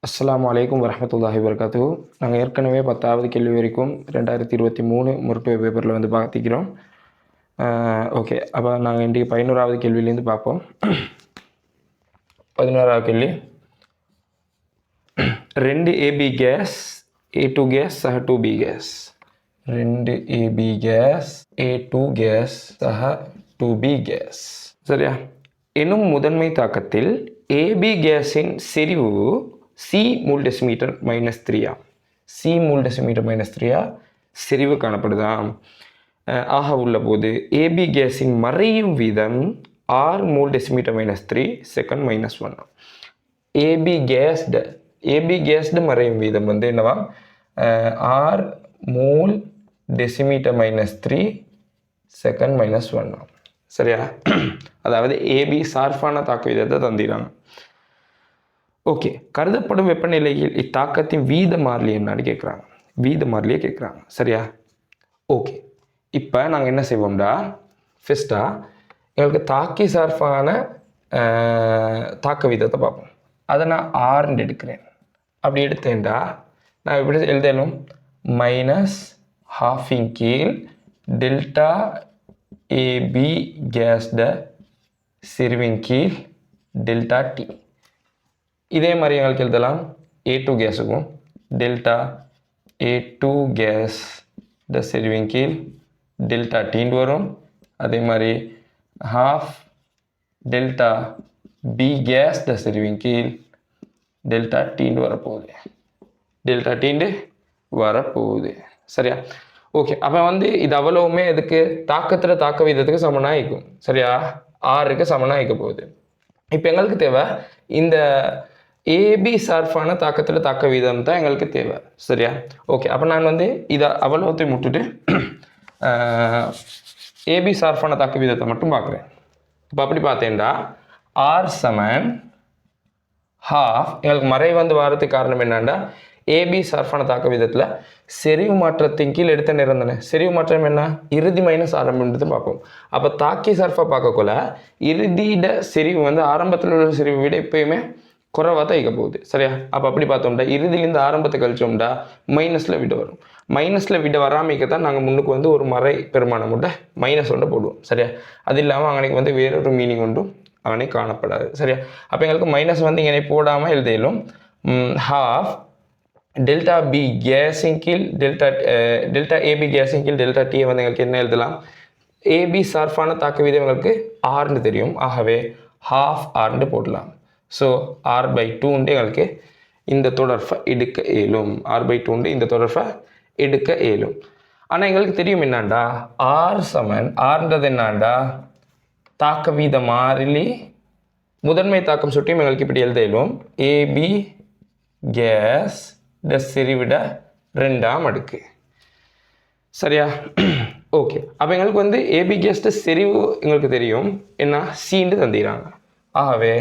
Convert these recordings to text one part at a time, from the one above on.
அஸ்ஸலாமு அலைக்கும் வரஹ்மத்துல்லாஹி வபரகாத்துஹு. நாங்கள் ஏற்கனவே 10வது கேள்வி வரைக்கும் 2023 முற்பு பேப்பரில் வந்து பார்த்திக்கிறோம். ஓகே, அப்போ நாங்கள் இன்றைக்கி 11வது கேள்வியிலேருந்து பார்ப்போம். 11வது கேள்வி, 2 ஏபி கேஸ் A2 கேஸ் சහ 2B gas. 2 AB gas A2 gas சහ 2B கேஸ். சரியா? எனும் முதன்மை தாக்கத்தில் ஏபி கேஸின் செறிவு C mole decimetre -3 C mole decimetre -3 செறிவு காணப்படுதா? ஆக உள்ள போது ஏபி கேஸின் மறையும் வீதம் R mole decimetre -3 second -1. AB கேஸ்டு மறையும் வீதம் வந்து என்னவா? R mole decimetre -3 second -1. சரியா? அதாவது ஏபி சார்பான தாக்க வீதத்தை தந்திராங்க. ஓகே, கருதப்படும் வெப்பநிலையில் இத்தாக்கத்தின் வீத மாறிலி என்னன்னு கேட்குறாங்க. வீத மாறிலியே கேட்குறாங்க. சரியா? ஓகே, இப்போ நாங்கள் என்ன செய்வோம்டா, ஃபஸ்ட்டாக எங்களுக்கு தாக்கி சார்பான தாக்க வீதத்தை பார்ப்போம். அதை நான் ஆர்ன்னு எடுக்கிறேன். அப்படி எடுத்தேன்டா நான் எப்படி எழுதணும்? -12 கீழ் டெல்டா ஏபி கேஸ்ட செறிவின் கீழ் டெல்டா டி. இதே மாதிரி எங்களுக்கு எழுதலாம் A2 கேஸுக்கும் டெல்டா A2 கேஸ் ட செறிவின் கீழ் டெல்டா டீன்னு வரும். அதே மாதிரி ½ டெல்டா B கேஸ் ட செறிவின் கீழ் டெல்டா டீன்னு வரப்போகுது. டெல்டா டீன்னு வரப்போகுது. சரியா? ஓகே, அப்போ வந்து இது அவ்வளவுமே இதுக்கு தாக்கத்தில் தாக்க வீதத்துக்கு சமனாக இருக்கும். சரியா? ஆறுக்கு சமனாக இருக்க போகுது. இப்போ எங்களுக்கு தேவை இந்த ஏபி சார்பான தாக்கத்தில் தாக்க வீதம் தான் எங்களுக்கு தேவை. சரியா? ஓகே, அப்போ நான் வந்து இதை அவ்வளோத்தையும் முட்டுட்டு ஏபி சார்பான தாக்க வீதத்தை மட்டும் பார்க்குறேன். இப்போ அப்படி பார்த்தேன்டா R சமன் ½ எங்களுக்கு மறை வந்து வாரத்துக்கு காரணம் என்னன்னா ஏபி சார்பான தாக்க வீதத்தில் செறிவு மாற்றத்தின் கீழ் எடுத்த நேரம் தானே. செறிவு மாற்றம் என்ன? இறுதி மைனஸ் ஆரம்பம்ன்றது பார்ப்போம். அப்போ தாக்கி சார்பாக பார்க்கக்குள்ள இறுதியிட செறிவு வந்து ஆரம்பத்தில் உள்ள செறிவு விட எப்பயுமே குறைவாக தான் இருக்க போகுது. சரியா? அப்போ அப்படி பார்த்தோம்டா இறுதியிலேருந்து ஆரம்பத்தை கழிச்சோம்டா மைனஸில் விட வரும். மைனஸில் விட வராமிக்க தான் நாங்கள் முன்னுக்கு வந்து ஒரு மறை பெருமானம் விட -1 போடுவோம். சரியா? அது இல்லாமல் அங்கனைக்கு வந்து வேறொரு மீனிங் ஒன்றும் அவனை காணப்படாது. சரியா? அப்போ எங்களுக்கு மைனஸ் வந்து இங்கே போடாமல் எழுதிலும் ½ டெல்டா பி கேஸின் கீழ் டெல்டா ஏபி கேஸின் கீழ் டெல்டா டியை வந்து எங்களுக்கு என்ன எழுதலாம்? ஏபி சார்பான தாக்க வீதம் எங்களுக்கு ஆர்னு தெரியும். ஆகவே ½ போடலாம். ஸோ R/2 எங்களுக்கு இந்த தொடர்பை எடுக்க இயலும். R/2 இந்த தொடர்பை எடுக்க இயலும். ஆனால் எங்களுக்கு தெரியும் என்னாண்டா R சமன் ஆர்ன்றது என்னாண்டா தாக்க வீத மாறிலி முதன்மை தாக்கம் சுட்டியும் எங்களுக்கு இப்படி எழுத இயலும். ஏபி கேஸ் ட செறிவிட 2ஆம் அடுக்கு. சரியா? ஓகே, அப்போ எங்களுக்கு வந்து ஏபி கேஸ்ட செறிவு எங்களுக்கு தெரியும் என்ன சின்னு தந்திராங்க. ஆகவே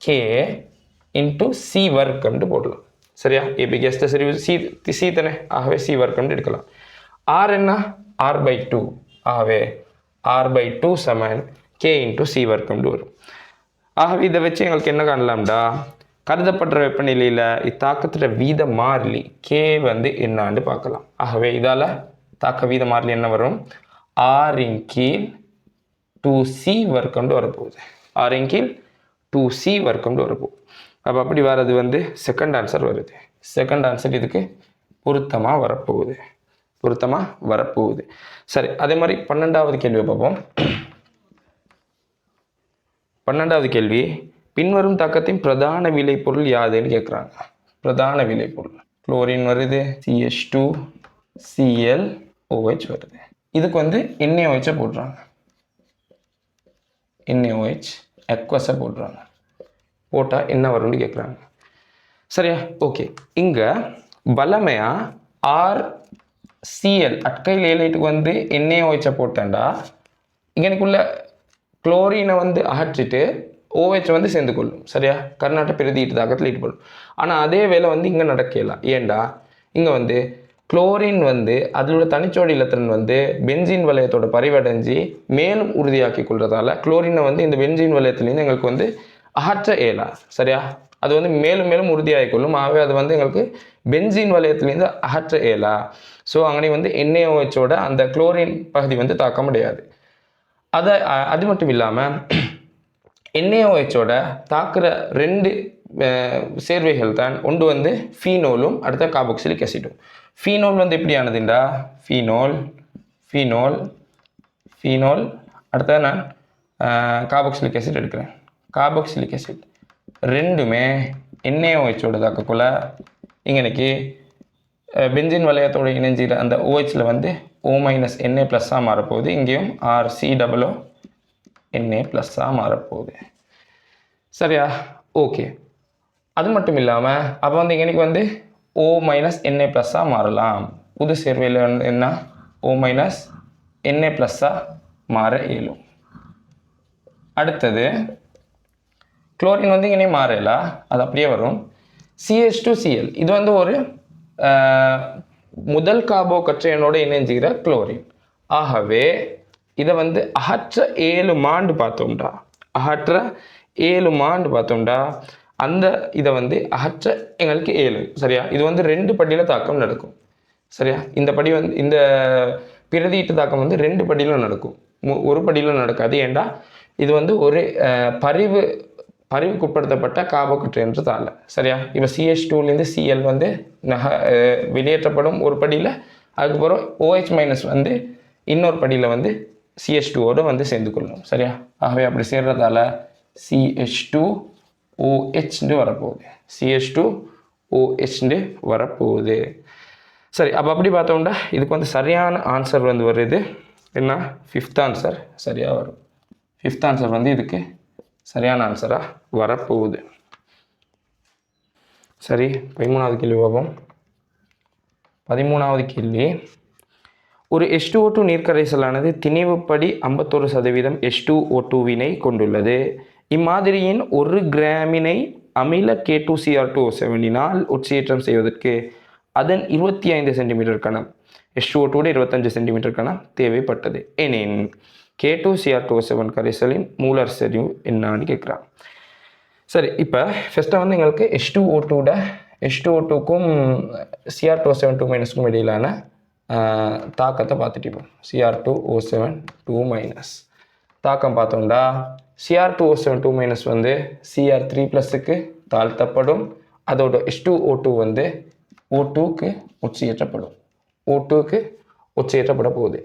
K இன்ட்டு C வர்க்கம்னு போடலாம். சரியா? ஏபி கேஸ்ட செறிவு சி தானே. ஆகவே C வர்க்கம்னு எடுக்கலாம். R என்ன? R/2. ஆகவே R/2 சமன் K இன்ட்டு C வர்க்கம்னு வரும். ஆகவே இதை வச்சு எங்களுக்கு என்ன காணலாம்டா, கருதப்படுற வெப்பநிலையில் இத்தாக்கத்தில் வீத மாறிலி K வந்து என்னான்னு பார்க்கலாம். ஆகவே இதால் தாக்க வீத மாறிலி என்ன வரும்? R இன் கீழ் 2C வர்க்கம்னு வரப்போகுது. R இன் கீழ் 2C வர்க்கம்னு வரப்போகுது. அப்போ அப்படி வர்றது வந்து செகண்ட் ஆன்சர் வருது. செகண்ட் ஆன்சர் இதுக்கு பொருத்தமாக வரப்போகுது. சரி, அதே மாதிரி 12வது கேள்வியை பார்ப்போம். 12வது கேள்வி, பின்வரும் தாக்கத்தின் பிரதான விளைபொருள் யாதுன்னு கேட்குறாங்க. பிரதான விளைபொருள் குளோரின் வருது, CH2 ClOH வருது. இதுக்கு வந்து NaOH போடுறாங்க. NaOH அக்வஸை போடுறாங்க. போட்டால் என்ன வரும்னு கேட்குறாங்க. சரியா? ஓகே, இங்கே வளமையாக RCl அட்கைல் ஏலைட்டுக்கு வந்து NaOH போட்டேன்டா இங்கனைக்குள்ள குளோரினை வந்து அகற்றிட்டு OH வந்து சேர்ந்து கொள்ளும். சரியா? கர்நாடக பிரதியீட்டு தாக்கத்தில் ஈடுபடும். ஆனால் அதே வேலை வந்து இங்கே நடக்கலாம். ஏண்டா இங்கே வந்து குளோரின் வந்து அதோட தனிச்சோடி இலத்திரன் வந்து பென்சீன் வளையத்தோட பரிவடைஞ்சு மேலும் உறுதியாக்கி கொள்றதால குளோரினை வந்து இந்த பென்சீன் வளையத்துலேருந்து எங்களுக்கு வந்து அகற்ற இயலா. சரியா? அது வந்து மேலும் மேலும் உறுதியாகிக்கொள்ளும். ஆகவே அது வந்து எங்களுக்கு பென்சீன் வளையத்திலேருந்து அகற்ற இயலா. ஸோ அங்கே வந்து NaOHோட அந்த குளோரின் பகுதி வந்து தாக்க முடியாது. அது மட்டும் இல்லாமல் NaOHோட தாக்குற 2 சேர்வைகள் தான், ஒன்று வந்து ஃபீனோலும் அடுத்த கார்பாக்சிலிக் ஆசிடும். ஃபீனோல் வந்து எப்படியானதுண்டா ஃபீனோல் அடுத்த நான் கார்பாக்சிலிக் ஆசிட் எடுக்கிறேன். கார்பாக்சிலிக் ஆசிட் ரெண்டுமே NaOHோட தாக்கக்குள்ள இங்கனைக்கு பென்சீன் வளையத்தோட இணைஞ்சிற அந்த OHல வந்து O- Na+ மாறப்போகுது. இங்கேயும் RCOO Na+ மாறப்போகுது. சரியா? ஓகே. அது மட்டும் இல்லாமல் அப்போ வந்து இங்கனைக்கு வந்து O- Na+ மாறலாம். புது சேர்வையில் என்ன O- Na+ மாற இயலும். அடுத்தது குளோரின் வந்து இங்கே மாறல, அது அப்படியே வரும். CH2Cl இது வந்து ஒரு முதல் கார்போகற்றையனோட இணைஞ்சுகிற குளோரின். ஆகவே இதை வந்து அகற்ற 7 மாண்டு பார்த்தோம்டா அந்த இதை வந்து அகற்ற எங்களுக்கு 7. சரியா? இது வந்து 2 படியில் தாக்கம் நடக்கும். சரியா? இந்த படி வந்து இந்த பிரதியீட்டு தாக்கம் வந்து 2 படியிலும் நடக்கும், ஒரு படியிலும் நடக்காது. ஏண்டா இது வந்து ஒரு பரிவுக்குட்படுத்தப்பட்ட கார்போகற்றையன்றதால. சரியா? இப்போ CH2லேருந்து Cl வந்து வெளியேற்றப்படும் ஒரு படியில், அதுக்கப்புறம் OH- வந்து இன்னொரு படியில் வந்து CH2ஓடு வந்து சேர்ந்து கொள்ளும். சரியா? ஆகவே அப்படி சேர்றதால CH2OH வரப்போகுது. CH2OH வரப்போகுது. சரி, அப்போ அப்படி பார்த்தோம்னா இதுக்கு வந்து சரியான ஆன்சர் வந்து வருது என்ன? 5th ஆன்சர் சரியாக வரும். 5th ஆன்சர் வந்து இதுக்கு சரியான ஆன்சராக வரப்போகுது. சரி, 13வது கேள்வி பார்ப்போம். 13வது கேள்வி, ஒரு H2O2 நீர்க்கரைசலானது திணிவுப்படி 51% H2O2வினை கொண்டுள்ளது. இம்மாதிரியின் 1 கிராமினை அமில K2Cr2O7னால் ஒட்சியேற்றம் செய்வதற்கு அதன் 25 சென்டிமீட்டர் கணம் H2O2 25 சென்டிமீட்டர் கணம் தேவைப்பட்டது எனின் K2Cr2O7 கரைசலின் மூலர் செறிவு என்னன்னு கேட்குறான். சரி, இப்போ ஃபஸ்ட்டாக வந்து எங்களுக்கு H2O2க்கும் Cr2O7 இடையிலான தாக்கத்தை பார்த்துட்டு Cr2O7 தாக்கம் பார்த்தோம்டா Cr2O7 வந்து Cr3+க்கு தாழ்த்தப்படும். அதோட H2O2 வந்து O2க்கு ஒட்சியேற்றப்பட போகுது.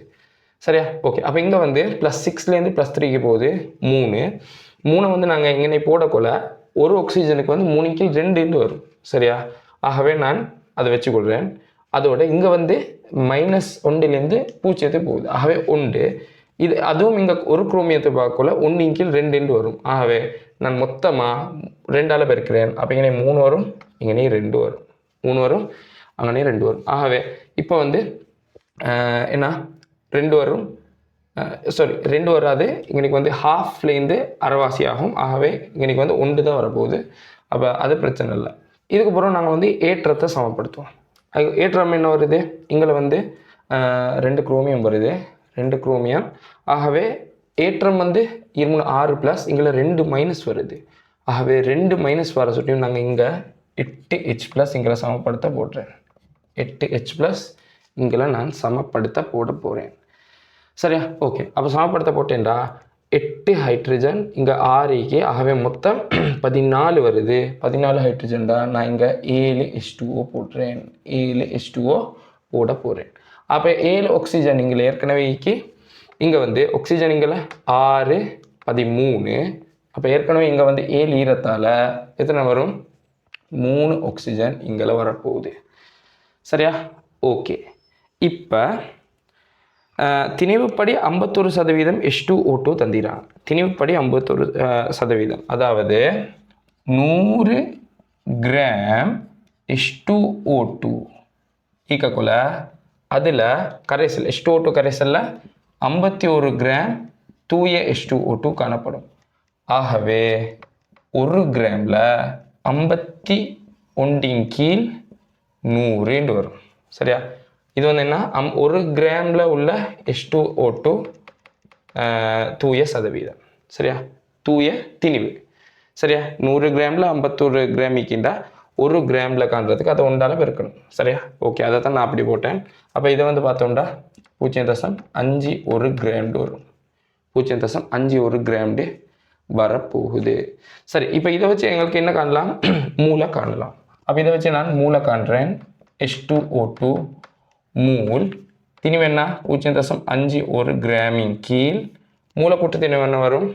சரியா? ஓகே. அப்போ இங்கே வந்து +6லேருந்து +3க்கு போகுது 3 வந்து நாங்கள் இங்கே போடக்கொள்ள ஒரு ஆக்சிஜனுக்கு வந்து 3/2 வரும். சரியா? ஆகவே நான் அதை வச்சுக்கொள்கிறேன். அதோட இங்கே வந்து -1லேருந்து 0 போகுது. ஆகவே 1 இது, அதுவும் இங்கே ஒரு குரோமியத்தை பார்க்கல 1/2 வரும். ஆகவே நான் மொத்தமாக 2ஆல் பெருக்கிறேன். அப்போ இங்கே 3 வரும், இங்கே 2 வரும், 3 வரும், அங்கே 2 வரும். ஆகவே இப்போ வந்து என்ன 2 வரும், சாரி 2 வராது, இன்றைக்கி வந்து ஹாஃப்லேருந்து அரைவாசி ஆகும். ஆகவே இன்றைக்கி வந்து 1 தான் வரப்போகுது. அப்போ அது பிரச்சனை இல்லை. இதுக்கப்புறம் நாங்கள் வந்து ஏற்றத்தை சமப்படுத்துவோம். ஏற்றம் என்ன வருது? இங்கே வந்து 2 குரோமியம் வருது, 2 குரோமியம். ஆகவே ஏற்றம் வந்து 6+, இங்கே 2- வருது. ஆகவே 2- வர சொல்லியும் நாங்கள் இங்கே 8H+ இங்கே சமப்படுத்த போடுறேன். 8H+ இங்கே நான் சமப்படுத்த போட போகிறேன். சரியா? ஓகே. அப்போ சமப்படுத்த போட்டேன்டா 8 ஹைட்ரஜன் இங்கே 6 ஆகவே மொத்தம் 14 வருது. 14 ஹைட்ரஜன்டா நான் இங்கே 7 H2O போடுறேன். 7 H2O போட போகிறேன். அப்போ 7 ஆக்சிஜன் இங்கே ஏற்கனவே இங்கே வந்து ஆக்சிஜன் இங்கே 6 13. அப்போ ஏற்கனவே இங்கே வந்து 7 ஈரத்தால் எத்தனை வரும்? 3 ஆக்சிஜன் இங்கே வரப்போகுது. சரியா? ஓகே. இப்போ திணிவுப்படி 51% H2O2 தந்திராங்க. திணிவுப்படி 51%, அதாவது 100 கிராம் H2O2 ஈக்கக்குள்ள அதில் கரைசல் H2O2 கரைசலில் 51 கிராம் தூய H2O2 காணப்படும். ஆகவே 1 கிராமில் 51/100 வரும். சரியா? இது வந்து என்ன? 1 கிராமில் உள்ள H2O2 தூய சதவீதம். சரியா? தூய திணிவு. சரியா 100 கிராமில் 51 கிராம் இருக்கின்றா 1 கிராமில் காண்றதுக்கு அதை ஒன்றால் பெருக்கணும் சரியா ஓகே அதை தான் நான் அப்படி போட்டேன் அப்போ இதை வந்து பார்த்தோம்டா 0.51 கிராம் வரும் 0.51 கிராம் வரப்போகுது சரி இப்போ இதை வச்சு எங்களுக்கு என்ன காணலாம் மூளை காணலாம் அப்போ இதை வச்சு நான் மூளை காண்றேன் H2O2 மூல் திணிவு என்ன 0.51 கிராமின் கீழ் மூளை கூட்டு திணிவு என்ன வரும்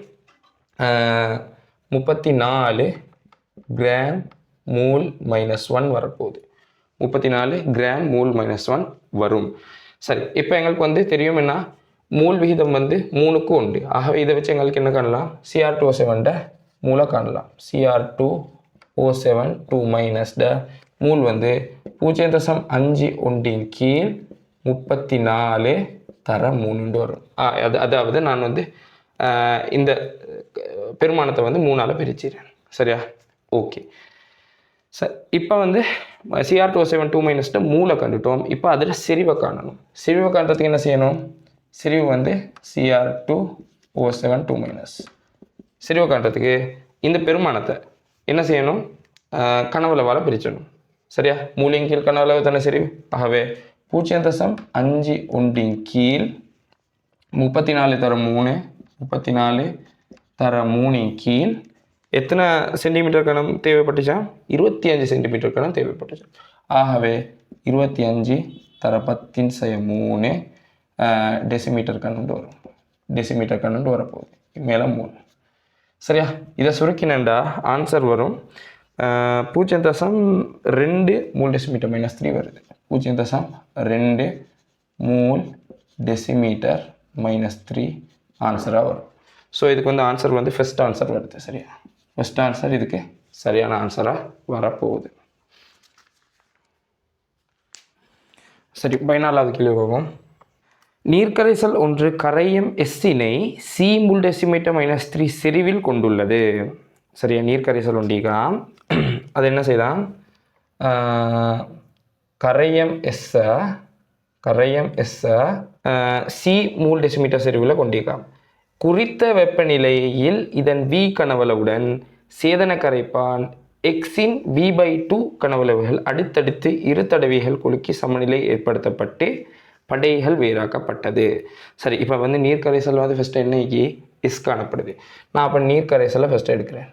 34 கிராம் மூல் -1 வரப்போகுது 34 கிராம் மூல் -1 வரும் சரி இப்போ எங்களுக்கு வந்து தெரியும் என்ன மூல் விகிதம் வந்து 3க்கு 1 ஆகவே இதை வச்சு எங்களுக்கு என்ன காணலாம் Cr2O7 மூலை காணலாம் Cr2O7 2- மூல் வந்து 0.51 கீழ் 34 தர 3 வரும் அதாவது நான் வந்து இந்த பெருமானத்தை வந்து 3ஆல் பிரிச்சிடுறேன் சரியா ஓகே சார் இப்போ வந்து Cr2O7 2- மூலை கண்டுட்டோம் இப்போ அதில் செறிவை காணணும் செறிவை காண்றதுக்கு என்ன செய்யணும் செறிவு வந்து Cr2O7 2- செறிவை காண்றதுக்கு இந்த பெருமானத்தை என்ன செய்யணும் கனவளவால் பிரிச்சிடணும் சரியா மூலின் கீழ் கனவளவு தானே செறிவு ஆகவே 0.51 கீழ் 34 தர 3 34 தர 3 கீழ் எத்தனை சென்டிமீட்டர் கணம் தேவைப்பட்டுச்சா 25 சென்டிமீட்டர் கணம் தேவைப்பட்டுச்சு ஆகவே 25 தர 10⁻³ டெசிமீட்டர் கணம் வரும் டெசிமீட்டர் கணம் வரப்போகுது மேலே 3 சரியா இதை சுருக்கினண்டா ஆன்சர் வரும் 0.2 மூல் டெசிமீட்டர் -3 வருது 0.2 மூல் டெசிமீட்டர் -3 ஆன்சராக வரும் ஸோ இதுக்கு வந்து ஆன்சர் வந்து ஃபஸ்ட் ஆன்சர் வருது சரியா ஃபஸ்ட் ஆன்சர் இதுக்கு சரியான ஆன்சராக வரப்போகுது சரி 14வது கேள்வி போகும் நீர்க்கரைசல் ஒன்று கரையம் எஸ்ஸினை C மூல் டெசிமீட்டர் -3 செறிவில் கொண்டுள்ளது சரியா நீர்க்கரைசல் ஒன்றிக்கலாம் அது என்ன செய்யலாம் கரையம் எஸ்ஸை C மூல் டெசிமீட்டர் செறிவில் கொண்டிருக்கலாம் குறித்த வெப்பநிலையில் இதன் V கனவளவுடன் சேதன கரைப்பான் Xஇன் V/2 கனவளவுகள் அடுத்தடுத்து இரு தடவைகள் குலுக்கி சமநிலை ஏற்படுத்தப்பட்டு படைகள் வேறாக்கப்பட்டது சரி இப்போ வந்து நீர்க்கரைசல் வந்து ஃபஸ்ட்டு என்னைக்கு எஸ் காணப்படுது நான் அப்போ நீர்க்கரைசலை ஃபஸ்ட்டு எடுக்கிறேன்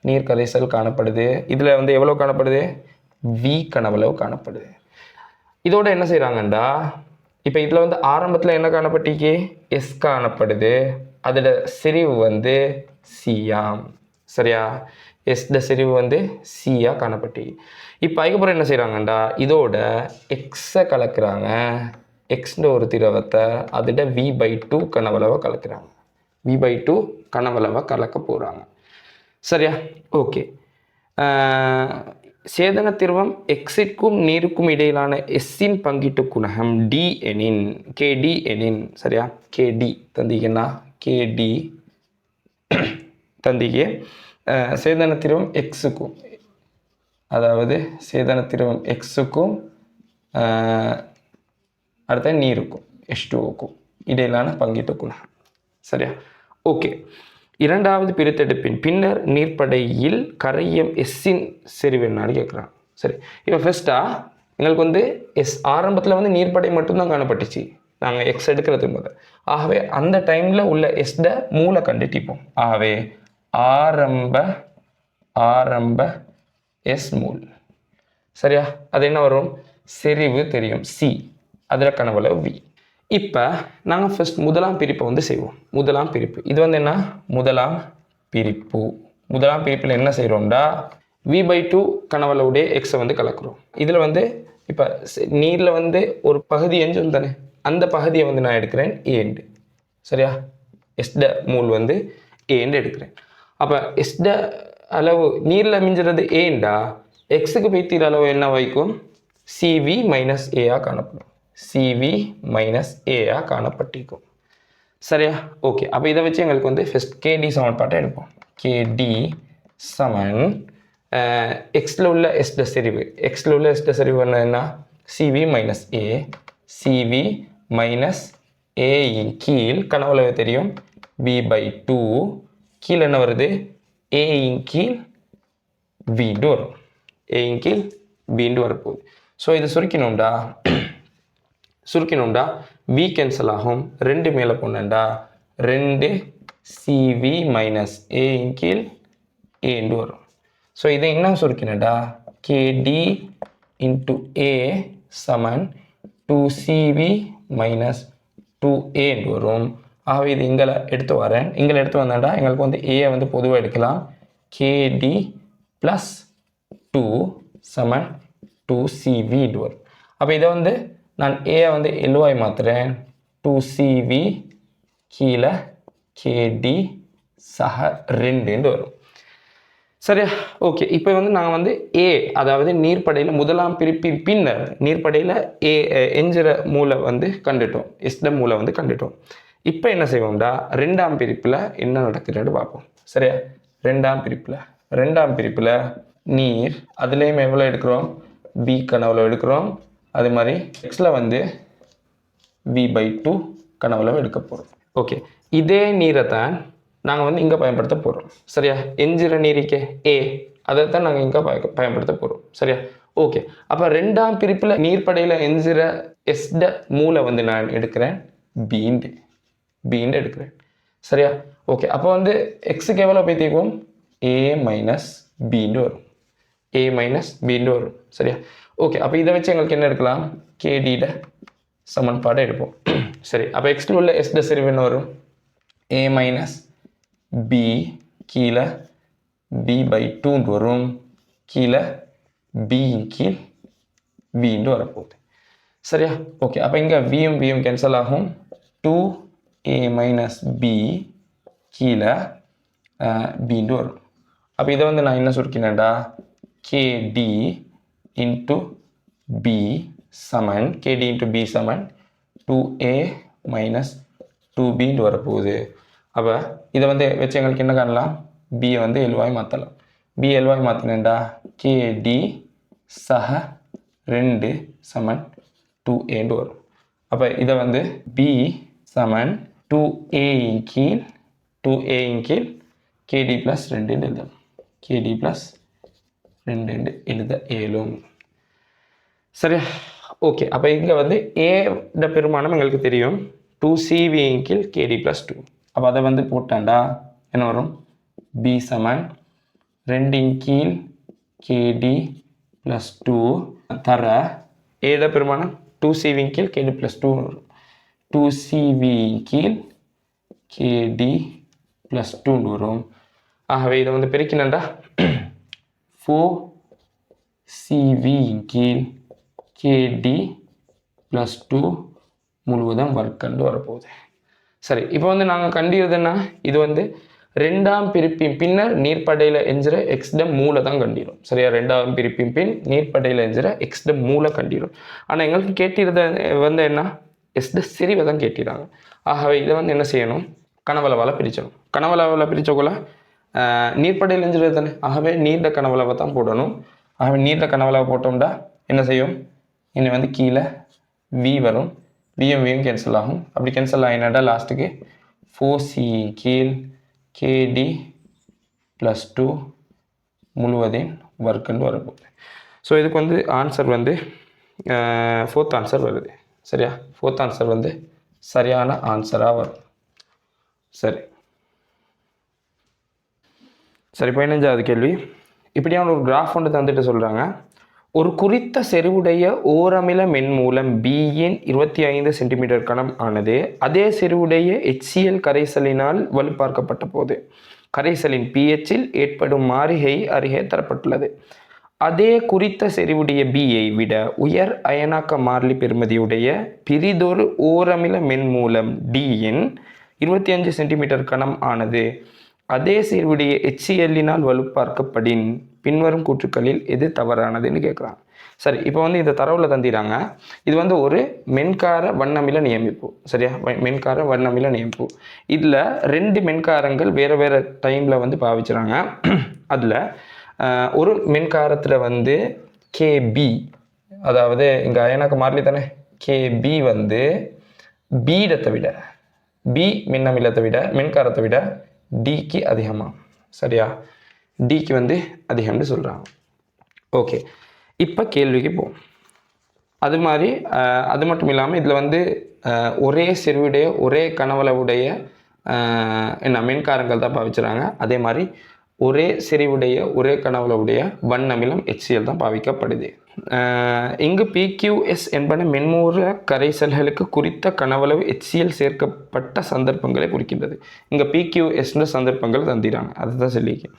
நீர்க்கரைசல் காணப்படுது இதில் வந்து எவ்வளோ காணப்படுது V கனவளவு காணப்படுது இதோட என்ன செய்கிறாங்கண்டா இப்போ இதில் வந்து ஆரம்பத்தில் என்ன காணப்பட்டிக்கு எஸ் காணப்படுது அதோட செறிவு வந்து சியாம் சரியா எஸ்ட செறிவு வந்து சியா காணப்பட்டி இப்போ அதுக்கப்புறம் என்ன செய்கிறாங்கண்டா இதோட எக்ஸை கலக்கிறாங்க எக்ஸ்ன்ற ஒரு திரவத்தை அதோட V/2 கனவளவை கலக்கிறாங்க V/2 கனவளவை கலக்க போகிறாங்க சரியா ஓகே சேதன திரவம் எக்ஸிற்கும் நீருக்கும் இடையிலான எஸ்ஸின் பங்கீட்டு குணகம் டி எனின் KD எனின் சரியா KD தந்திங்கன்னா KD தந்திக்கு சேதன திரவம் எக்ஸுக்கும் அதாவது சேதன திரவம் எக்ஸுக்கும் அடுத்த நீருக்கும் H2Oக்கும் இடையிலான பங்கீட்டு குணகம் சரியா ஓகே இரண்டாவது பிரித்தெடுப்பின் பின்னர் நீர்ப்படையில் கரையம் எஸ்ஸின் செறிவு என்னான்னு கேட்குறாங்க சரி இப்போ ஃபஸ்ட்டாக எங்களுக்கு வந்து ஆரம்பத்தில் வந்து நீர்ப்படை மட்டும்தான் காணப்பட்டுச்சு நாங்கள் எக்ஸ் எடுக்கிறதுக்கு முதல் ஆகவே அந்த டைமில் உள்ள எஸ்ட மூளை கண்டுட்டிப்போம் ஆகவே ஆரம்ப எஸ் மூல் சரியா அது என்ன வரும் செறிவு தெரியும் சி அதில் கனவளவு V இப்போ நாங்கள் ஃபஸ்ட் முதலாம் பிரிப்பை வந்து செய்வோம் முதலாம் பிரிப்பு இது வந்து என்ன முதலாம் பிரிப்பில் என்ன செய்கிறோம்டா V/2 கனவளவுடைய எக்ஸை வந்து கலக்கிறோம் இதில் வந்து இப்போ நீரில் வந்து ஒரு பகுதி எஞ்சும் தானே அந்த பகுதியை வந்து நான் எடுக்கிறேன் ஏண்டு சரியா எஸ்ட மூல் வந்து ஏண்டு எடுக்கிறேன் அப்போ எஸ்ட அளவு நீரில் மிஞ்சுறது ஏண்டா எக்ஸுக்கு பைத்தீர அளவு என்ன வைக்கும் CV - A காணப்படும் CV - A காணப்பட்டிருக்கும் சரியா ஓகே அப்போ இதை வச்சு எங்களுக்கு வந்து ஃபஸ்ட் KD சமன்பாட்டை எடுப்போம் KD சமன் எக்ஸில் உள்ள எஸ்ட செறிவு என்ன CV - A CV - A இன் கீழ் கனவளவு தெரியும் V/2 கீழே என்ன வருது ஏயின் கீழ் வீண்டு வரும். ஏயின் கீழ் வீண்டு வரப்போகுது. ஸோ இது சுருக்கினோம்டா வி கேன்சல் ஆகும். 2 மேலே போனேன்டா 2 சிவி மைனஸ் ஏயின் கீழ் ஏண்டு வரும். ஸோ இதை என்ன சுருக்கினடா கேடி இன்ட்டு ஏ சமன் 2சிவி மைனஸ் 2ஏ வரும். ஆகவே இது இங்கே எடுத்து வரேன். இங்கே எடுத்து வந்தேன்டா எங்களுக்கு வந்து ஏ வந்து பொதுவாக எடுக்கலாம். கேடி ப்ளஸ் 2 சமன் 2சிவி வரும். அப்போ இதை வந்து நான் ஏ வந்து எல்வாய் மாற்றுறேன். 2சிவி கீழே கேடி சக 2 வரும். சரியா? ஓகே. இப்போ வந்து நாங்கள் வந்து ஏ அதாவது நீர்ப்படையில் முதலாம் பிரிப்பின் பின்னர் நீர்ப்படையில் ஏ எஞ்சிற மூளை வந்து கண்டுட்டோம். எஸ்ட மூளை வந்து கண்டுட்டோம். இப்போ என்ன செய்வோம்டா 2ஆம் பிரிப்பில் என்ன நடக்குதுன்னு பார்ப்போம். சரியா? 2ஆம் பிரிப்பில் நீர் அதுலேயும் எவ்வளோ எடுக்கிறோம்? பி கனவுல எடுக்கிறோம். அது மாதிரி எக்ஸில் வந்து v/2 கனவுல எடுக்க போகிறோம். ஓகே. இதே நீரை தான் நாங்கள் வந்து இங்கே பயன்படுத்த போகிறோம். சரியா? எஞ்சிற நீரிக்கே ஏ அதை தான் நாங்கள் இங்கே பயன்படுத்த போகிறோம். சரியா? ஓகே. அப்போ 2ஆம் பிரிப்பில் நீர்ப்படையில் எஞ்சிற எஸ்ட மூளை வந்து நான் எடுக்கிறேன் பீண்டு எடுக்கிறேன். சரியா? ஓகே. அப்போ வந்து எக்ஸுக்கு எவ்வளோ போய் தீர்க்கும்? ஏ மைனஸ் பீண்டு வரும். சரியா? ஓகே. அப்போ இதை வச்சு எங்களுக்கு என்ன எடுக்கலாம்? கேடியில் சமன்பாடு எடுப்போம். சரி. அப்போ எக்ஸில் உள்ள எஸ்ட செறிவு என்ன வரும்? ஏ மைனஸ் பி கீழே b/2 வரும். கீழே பியின் கீழ் வீண்டு வரப்போகுது. சரியா? ஓகே. அப்போ இங்கே வியும் கேன்சல் ஆகும். 2a மைனஸ் பி கீழே வீண்டு வரும். அப்போ இதை வந்து நான் என்ன சுருக்கினேன்டா கேடி இன்ட்டு பி சமன் 2a மைனஸ் 2b வரப்போகுது. அப்போ இதை வந்து வச்சு எங்களுக்கு என்ன காணலாம்? பியை வந்து எல்வாய் மாற்றலாம். பி எல்வாய் மாற்றினேன்டா கேடி சக 2 சமன் 2a வரும். அப்போ இதை வந்து பி சமன் 2a இன் கீழ் கேடி ப்ளஸ் 2 எழுதலாம். கேடி ப்ளஸ் 2 எழுத இயலும். சரியா? ஓகே. அப்போ இங்கே வந்து ஏட பெருமானம் எங்களுக்கு தெரியும் 2CV இன் கீழ் கேடி ப்ளஸ் 2. அப்போ அதை வந்து போட்டாண்டா என்ன வரும்? பி சமன் 2 இன் கீழ் கேடி ப்ளஸ் 2 தர ஏட பெருமானம் 2CV இன் கீழ் கேடி ப்ளஸ் 2 வரும். 2CV இன் கீழ் கேடி ப்ளஸ் 2 வரும். ஆகவே இதை வந்து பெருக்கினண்டா 4CV இன் கீழ் கேடி ப்ளஸ் 2 முழுவதும் வர்க்கண்டு வரப்போகுது. சரி. இப்போ வந்து நாங்கள் கண்டிருதுன்னா இது வந்து 2ஆம் பிரிப்பின் பின்னர் நீர்ப்படையில் எஞ்சிற எக்ஸ்ட மூளை தான் கண்டிடும். சரியா? 2ஆம் பிரிப்பின் பின் நீர்ப்படையில் எஞ்சிற எக்ஸ்ட மூளை கண்டிடும். ஆனால் எங்களுக்கு கேட்டிருந்த வந்து என்ன? எஸ்ட செறிவை தான் கேட்டிருக்காங்க. ஆகவே இதை வந்து என்ன செய்யணும்? கனவளவால் பிரிச்சணும். கனவளவால் பிரிச்சக்குள்ள நீர்ப்படையில் எஞ்சிறது தானே. ஆகவே நீர்ட கனவளவை தான் போடணும். ஆகவே நீர்ட கனவளவை போட்டோம்டா என்ன செய்யும்? இனி வந்து கீழே வி வரும். வியும் கேன்சல் ஆகும். அப்படி கேன்சல் ஆகினாடா லாஸ்ட்டுக்கு 4C கீழ் கேடி ப்ளஸ் 2 முழுவதையும் வர்க்கண்டு வரப்போகுது. ஸோ இதுக்கு வந்து ஆன்சர் வந்து 4th ஆன்சர் வருது. சரியா? 4th ஆன்சர் வந்து சரியான ஆன்சராக வரும். சரி. 15வது கேள்வி. இப்படியான ஒரு கிராஃப் ஒன்று தந்துட்டு சொல்கிறாங்க. ஒரு குறித்த செறிவுடைய ஓரமில மென்மூலம் பியின் 25 சென்டிமீட்டர் கனம் ஆனது அதே செறிவுடைய HCl கரைசலினால் வலுப்பார்க்கப்பட்ட போது கரைசலின் pHல் ஏற்படும் மாறிகை அருகே தரப்பட்டுள்ளது. அதே குறித்த செறிவுடைய பியை விட உயர் அயனாக்க மாறிலி பெறுமதியுடைய பிரிதொரு ஓரமில மென்மூலம் டியின் 25 சென்டிமீட்டர் கனம் ஆனது அதே செறிவுடைய HClனால் வலுப்பார்க்கப்படின் பின்வரும் கூற்றுக்களில் எது தவறானதுன்னு கேட்குறாங்க. சரி. இப்போ வந்து இந்த தரவில் தந்திராங்க. இது வந்து ஒரு மென்கார வண்ணமில நியமிப்பு. சரியா? மென்கார வண்ணமில நியமிப்பு. இதில் 2 மென்காரங்கள் வேறு வேறு டைமில் வந்து பாவிச்சுறாங்க. அதில் ஒரு மின்காரத்தில் வந்து கேபி, அதாவது இங்கே அயனாக்க மாறிலி தானே, கேபி வந்து பீடத்தை விட, பி மின்னமிலத்தை விட மின்காரத்தை விட டிக்கு அதிகமாக. சரியா? டிக்கு வந்து அதிகம்னு சொல்கிறாங்க. ஓகே, இப்போ கேள்விக்கு போவோம். அது மாதிரி அது மட்டும் இல்லாமல் இதில் வந்து ஒரே செறிவுடைய ஒரே கனவளவுடைய என்ன மின்காரங்கள் தான் பாவிச்சுறாங்க. அதே மாதிரி ஒரே செறிவுடைய ஒரே கனவளவுடைய வண்ணமிலம் HCl தான் பாவிக்கப்படுது. இங்கு PQS என்பன மென்மூல கரைசல்களுக்கு குறித்த கனவளவு HCl சேர்க்கப்பட்ட சந்தர்ப்பங்களை குறிக்கின்றது. இங்கே PQSன்ற சந்தர்ப்பங்கள் தந்திராங்க, அதுதான் சொல்லியிருக்கேன்.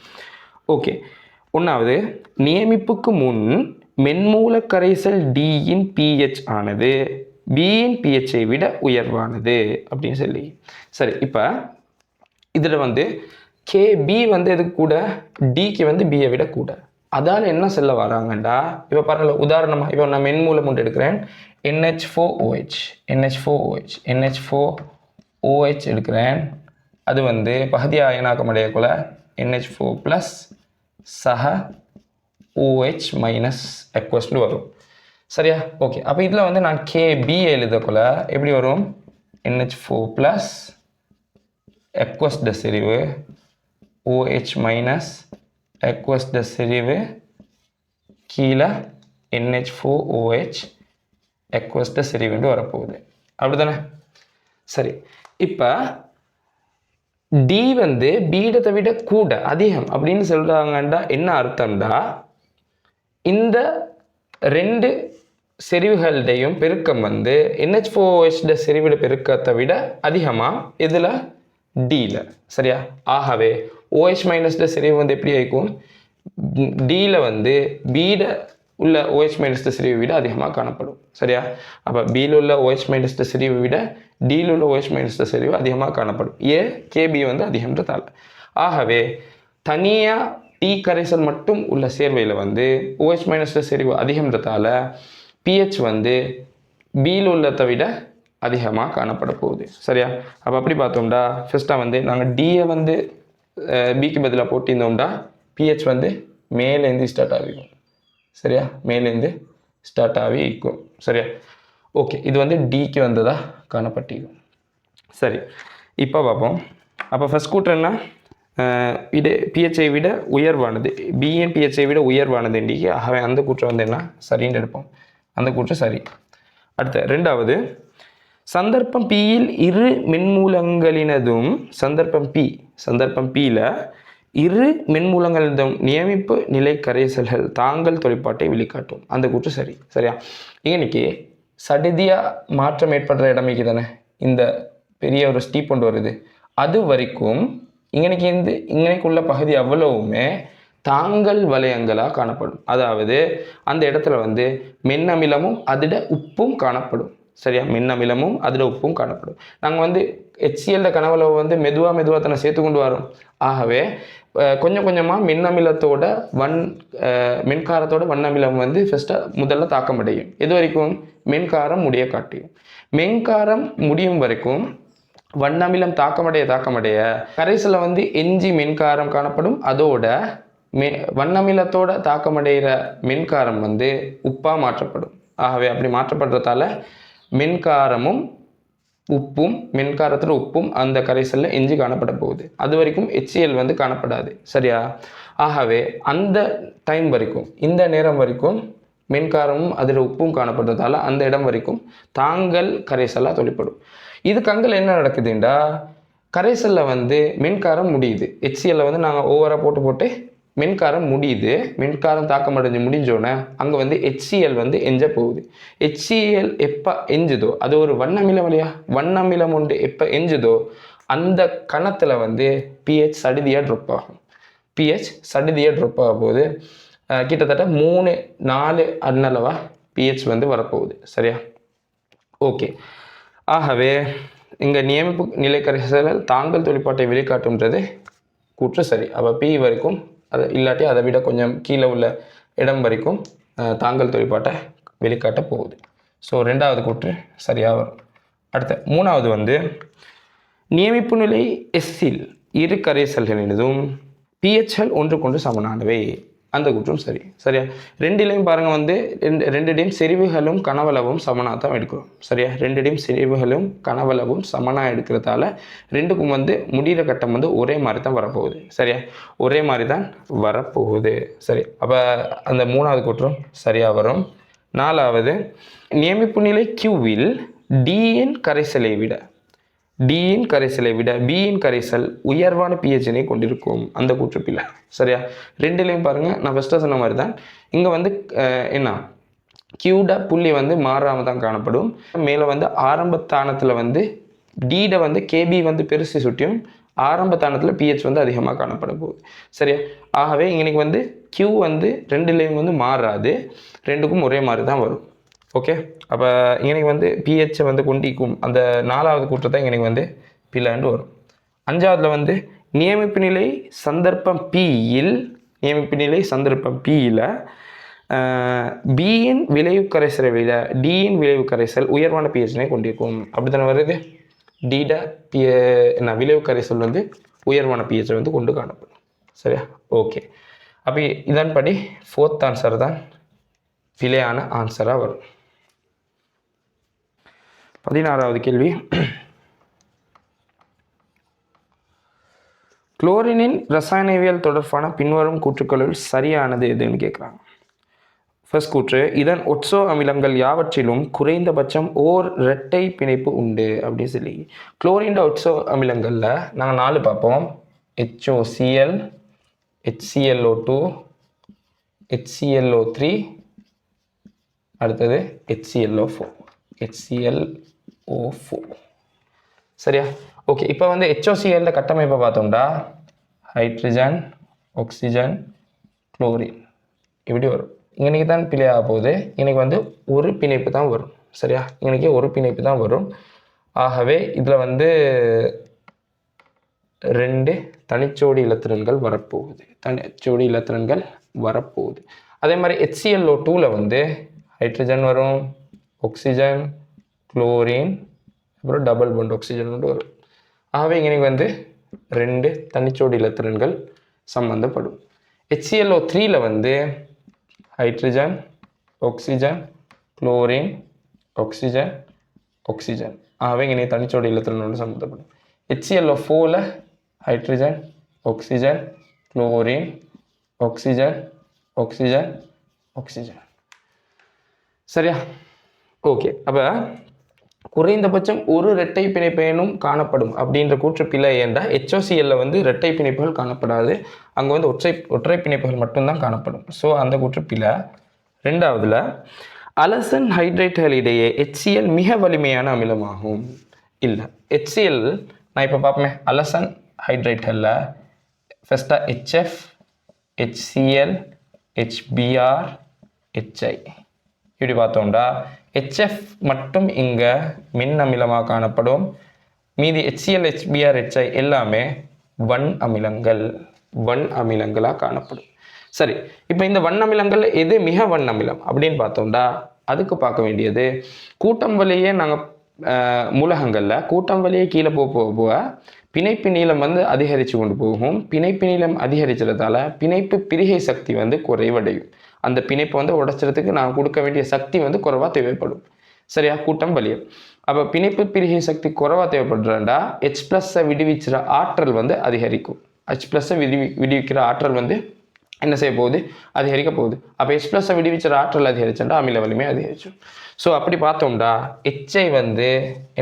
ஓகே, ஒன்றாவது, நியமிப்புக்கு முன் மென்மூல கரைசல் Dயின் pH ஆனது Bயின் pHஐ விட உயர்வானது அப்படின்னு சொல்லி. சரி, இப்போ இதில் வந்து KB வந்து எதுக்கு கூட, Dக்கு வந்து Bயை விட கூட. அதால் என்ன சொல்ல வராங்கண்டா, இப்போ பாருங்கள், உதாரணமாக இப்போ நான் மென்மூலம் ஒன்று எடுக்கிறேன், NH4OH எடுக்கிறேன். அது வந்து பகுதி அயனாக்கமடையக்குள்ள NH4 + சக OH - எக்வஸ்ட்னு வரும். சரியா? ஓகே, அப்போ இதில் வந்து நான் KB எழுதக்குள்ள எப்படி வரும்? NH4 + எக்வஸ்ட் செறிவு OH - எக்வஸ்ட் செறிவு கீழே NH4OH எக்வஸ்ட் செறிவுன்னு வரப்போகுது. அப்படி தானே? சரி, இப்போ டி வந்து பீடத்தை விட கூட அதிகம் அப்படின்னு சொல்கிறாங்கண்டா என்ன அர்த்தம்டா, இந்த ரெண்டு செறிவுகளுடையும் பெருக்கம் வந்து NH4OH செறிவிட பெருக்கத்தை விட அதிகமாக இதில் டியில். சரியா? ஆகவே OH - செறிவு வந்து எப்படி ஆயிக்கும்? டியில் வந்து பீட உள்ள OH - செறிவை விட அதிகமாக காணப்படும். சரியா? அப்போ பியில் உள்ள OH - செறிவை விட டியில் உள்ள OH - செறிவு அதிகமாக காணப்படும். ஏன்? KB வந்து அதிகம்ன்றதால. ஆகவே தனியாக டி கரைசல் மட்டும் உள்ள சேர்வையில் வந்து OH - செறிவு அதிகம்ன்றதால pH வந்து பியில் உள்ளதை விட அதிகமாக காணப்பட போகுது. சரியா? அப்போ அப்படி பார்த்தோம்டா, ஃபஸ்ட்டாக வந்து நாங்கள் டியை வந்து பிக்கு பதிலாக போட்டிருந்தோம்டா pH வந்து மேலேருந்து ஸ்டார்ட் ஆகிக்கும். சரியா? மேலேருந்து ஸ்டார்ட் ஆகி இருக்கும். சரியா? ஓகே, இது வந்து டிக்கு வந்ததாக காணப்பட்டிருக்கும். சரி, இப்போ பார்ப்போம். அப்போ ஃபஸ்ட் கூற்று என்ன? இது pHஐ விட உயர்வானது, பிஎன் pHஐ விட உயர்வானது டிக்கு. ஆகவே அந்த கூற்றை வந்து என்ன சரின்னு எடுப்போம். அந்த கூற்று சரி. அடுத்த ரெண்டாவது, சந்தர்ப்பம் Pயில் இரு மின்மூலங்களினதும் சந்தர்ப்பம் Pயில் இரு மின்மூலங்களினதும் நியமிப்பு நிலை கரைசல்கள் தாங்கள் தொழிற்பாட்டை வெளிக்காட்டும். அந்த கூற்று சரி. சரியா? இன்னைக்கு சடிதியாக மாற்றம் ஏற்படுற இடமைக்கு தானே இந்த பெரிய ஒரு ஸ்டீப் கொண்டு வருது. அது வரைக்கும் இங்கனைக்குள்ள பகுதி அவ்வளவுமே தாங்கள் வளையங்களாக காணப்படும். அதாவது அந்த இடத்துல வந்து மென்னமிலமும் அதிட உப்பும் காணப்படும். சரியா? மென்னமிலமும் அதிட உப்பும் காணப்படும். நாங்கள் வந்து HCl கனவளவு வந்து மெதுவாக தன்னை சேர்த்து கொண்டு வரோம். ஆகவே கொஞ்சம் கொஞ்சமாக மின்னமிலத்தோட மின்காரத்தோட வண்ணமிலம் வந்து முதல்ல தாக்கமடையும். எது வரைக்கும்? மின்காரம் முடிய காட்டியும். மின்காரம் முடியும் வரைக்கும் வண்ணமிலம் தாக்கமடைய கரைசலில் வந்து எஞ்சி மின்காரம் காணப்படும். அதோட வண்ணமிலத்தோட தாக்கமடைகிற மின்காரம் வந்து உப்பாக மாற்றப்படும். ஆகவே அப்படி மாற்றப்படுறதால மின்காரமும் உப்பும் மின்காரத்தோட உப்பும் அந்த கரைசலில் எஞ்சி காணப்பட போகுது. அது வரைக்கும் HCl வந்து காணப்படாது. சரியா? ஆகவே அந்த டைம் வரைக்கும், இந்த நேரம் வரைக்கும் மின்காரமும் அதில் உப்பும் காணப்படுறதால அந்த இடம் வரைக்கும் தாங்கள் கரைசலாக தொழிற்படும். இதுக்கு அங்கே என்ன நடக்குதுண்டா, கரைசலில் வந்து மின்காரம் முடியுது. HCl வந்து நாங்கள் ஓவராக போட்டு மின்காரம் முடியுது. மின்காரம் தாக்கமடைஞ்சு முடிஞ்சோன்னே அங்கே வந்து HCl வந்து எஞ்ச போகுது. HCl எப்போ எஞ்சுதோ, அது ஒரு வண்ணமிலம் இல்லையா, வண்ணமிலம் ஒன்று எப்போ எஞ்சுதோ அந்த கணத்தில் வந்து pH சடிதியாக ட்ராப் ஆகும். pH சடிதியாக ட்ராப் ஆக போகுது. கிட்டத்தட்ட 3-4 அன்னளவா pH வந்து வரப்போகுது. சரியா? ஓகே, ஆகவே இங்கே நியமிப்பு நிலை கரைசல்கள் தாங்கள் தொழிற்பாட்டை வெளிக்காட்டும்ன்றது கூற்று சரி. அப்போ P வரைக்கும் அது இல்லாட்டி அதை விட கொஞ்சம் கீழே உள்ள இடம் வரைக்கும் தாங்கள் தொழிற்பாட்டை வெளிக்காட்ட போகுது. ஸோ ரெண்டாவது கூற்று சரியாக வரும். அடுத்த மூணாவது வந்து நியமிப்பு நிலை S இல் இரு கரைசல்களினதும் pHகள் ஒன்றுக்கொன்று சமனானவை. அந்த கூற்றும் சரி. சரியா? ரெண்டிலையும் பாருங்கள் வந்து ரெண்டுடையும் செறிவுகளும் கனவளவும் சமனாக தான் எடுக்கிறோம். சரியா? ரெண்டுடையும் செறிவுகளும் கனவளவும் சமனாக எடுக்கிறதால ரெண்டுக்கும் வந்து முடிகிற கட்டம் வந்து ஒரே மாதிரி தான் வரப்போகுது. சரியா? ஒரே மாதிரி தான் வரப்போகுது. சரி, அப்போ அந்த மூணாவது கூற்றும் சரியாக வரும். நாலாவது, நியமிப்பு நிலை கியூவில் டியின் கரைசலை விட டியின் கரைசலை விட பியின் கரைசல் உயர்வான பிஹெச்சினை கொண்டிருக்கும். அந்த கூற்று பிழை. சரியா? ரெண்டுலேயும் பாருங்கள், நான் ஃபஸ்ட்டாக சொன்ன மாதிரி தான் இங்கே வந்து என்ன கியூட புள்ளி வந்து மாறாமல் தான் காணப்படும். மேலே வந்து ஆரம்பத்தானத்தில் வந்து டீட வந்து கேபி வந்து பெருசு சுட்டியும் ஆரம்பத்தானத்தில் பிஹெச் வந்து அதிகமாக காணப்பட போகுது. சரியா? ஆகவே இன்றைக்கி வந்து கியூ வந்து ரெண்டுலேயும் வந்து மாறாது, ரெண்டுக்கும் ஒரே மாதிரி தான் வரும். ஓகே, அப்போ இன்றைக்கி வந்து பிஹெச்சை வந்து கொண்டிக்கும் அந்த நாலாவது கூற்றத்தை இன்றைக்கி வந்து பிள்ளைண்டு வரும். அஞ்சாவதுல வந்து நியமிப்பு நிலை சந்தர்ப்பம் பியில் பியின் விளைவு கரைசலை விட டியின் விளைவு கரைசல் உயர்வான பிஹெச்னை கொண்டிருக்கும். அப்படி தானே வருது? டிட என்ன விளைவு கரைசல் வந்து உயர்வான பிஹெச்சை வந்து கொண்டு காணப்படும். சரியா? ஓகே, அப்போ இதன்படி 4th ஆன்சர் தான் பிழையான ஆன்சராக வரும். 16வது கேள்வி, குளோரினின் ரசாயனவியல் தொடர்பான பின்வரும் கூற்றுக்களுள் சரியானது எதுன்னு கேட்குறாங்க. ஃபர்ஸ்ட் கூற்று, இதன் ஒட்சோ அமிலங்கள் யாவற்றிலும் குறைந்தபட்சம் ஓர் இரட்டை பிணைப்பு உண்டு அப்படின்னு சொல்லி. குளோரின் ஒட்சோ அமிலங்களில் நாங்கள் 4 பார்ப்போம். HOCl, HClO2, HClO3, அடுத்தது HClO4. சரியா? ஓகே, இப்போ வந்து HOCl கட்டமைப்பை பார்த்தோம்னா ஹைட்ரஜன், ஆக்சிஜன், குளோரின் இப்படி வரும். இன்னைக்கு தான் பிழையாக போகுது. இன்னைக்கு வந்து ஒரு பிணைப்பு தான் வரும். சரியா? இன்னைக்கு ஒரு பிணைப்பு தான் வரும். ஆகவே இதில் வந்து 2 தனிச்சோடி இலத்திரன்கள் வரப்போகுது. அதே மாதிரி HClO2ல வந்து ஹைட்ரஜன் வரும், ஆக்சிஜன், குளோரின், அப்புறம் டபுள் பாண்ட் ஆக்சிஜன் வரும். ஆகவே இங்கே வந்து 2 தனிச்சோடி இலத்திரன்கள் சம்பந்தப்படும். HClO3ல வந்து hydrogen, oxygen, chlorine, oxygen, oxygen. ஆகவே இங்கே தனிச்சோடி இலத்திரனோடு சம்பந்தப்படும். HClO4ல hydrogen, oxygen, chlorine, oxygen, oxygen, oxygen. சரியா? ஓகே, அப்போ குறைந்தபட்சம் ஒரு இரட்டை பிணைப்பேனும் காணப்படும் அப்படின்ற கூற்று பிழை. ஏண்டா HOCl வந்து இரட்டை பிணைப்புகள் காணப்படாது, அங்கே வந்து ஒற்றை பிணைப்புகள் மட்டும்தான் காணப்படும். ஸோ அந்த கூற்று பிழை. ரெண்டாவதுல அலசன் ஹைட்ரேட்டுகளிடையே HCl மிக வலிமையான அமிலமாகும். இல்லை, HCl நான் இப்போ பார்ப்பேன். அலசன் ஹைட்ரேட்டில் ஃபஸ்ட்டாக HF, HCl, HBr, HI இப்படி பார்த்தோம்டா HF மட்டும் இங்கே மின் அமிலமாக காணப்படும். மீதி HCl, HBr, HI எல்லாமே வன் அமிலங்களாக காணப்படும். சரி, இப்போ இந்த வன் அமிலங்கள் எது மிக வன் அமிலம் அப்படின்னு பார்த்தோம்டா அதுக்கு பார்க்க வேண்டியது கூட்டம் வழியே நாங்கள் மூலகங்களில் கூட்டம் வழியே கீழே போக பிணைப்பு நீளம் வந்து அதிகரித்து கொண்டு போகும். பிணைப்பு நீளம் அதிகரிக்கிறதால பிணைப்பு பிரிகை சக்தி வந்து குறைவடையும். அந்த பிணைப்பை வந்து உடைச்சிறதுக்கு நான் கொடுக்க வேண்டிய சக்தி வந்து குறைவாக தேவைப்படும். சரியா? கூட்டம் வழியே. அப்போ பிணைப்பு பிரிகை சக்தி குறைவாக தேவைப்படுறா H+ விடுவிக்கிற ஆற்றல் வந்து அதிகரிக்கும். H+ விடுவிக்கிற ஆற்றல் வந்து என்ன செய்ய போகுது? அதிகரிக்க போகுது. அப்போ H+ விடுவிக்கிற ஆற்றல் அதிகரிச்சுட்டா அமில வலிமை அதிகரிச்சிடும். ஸோ அப்படி பார்த்தோம்டா HI வந்து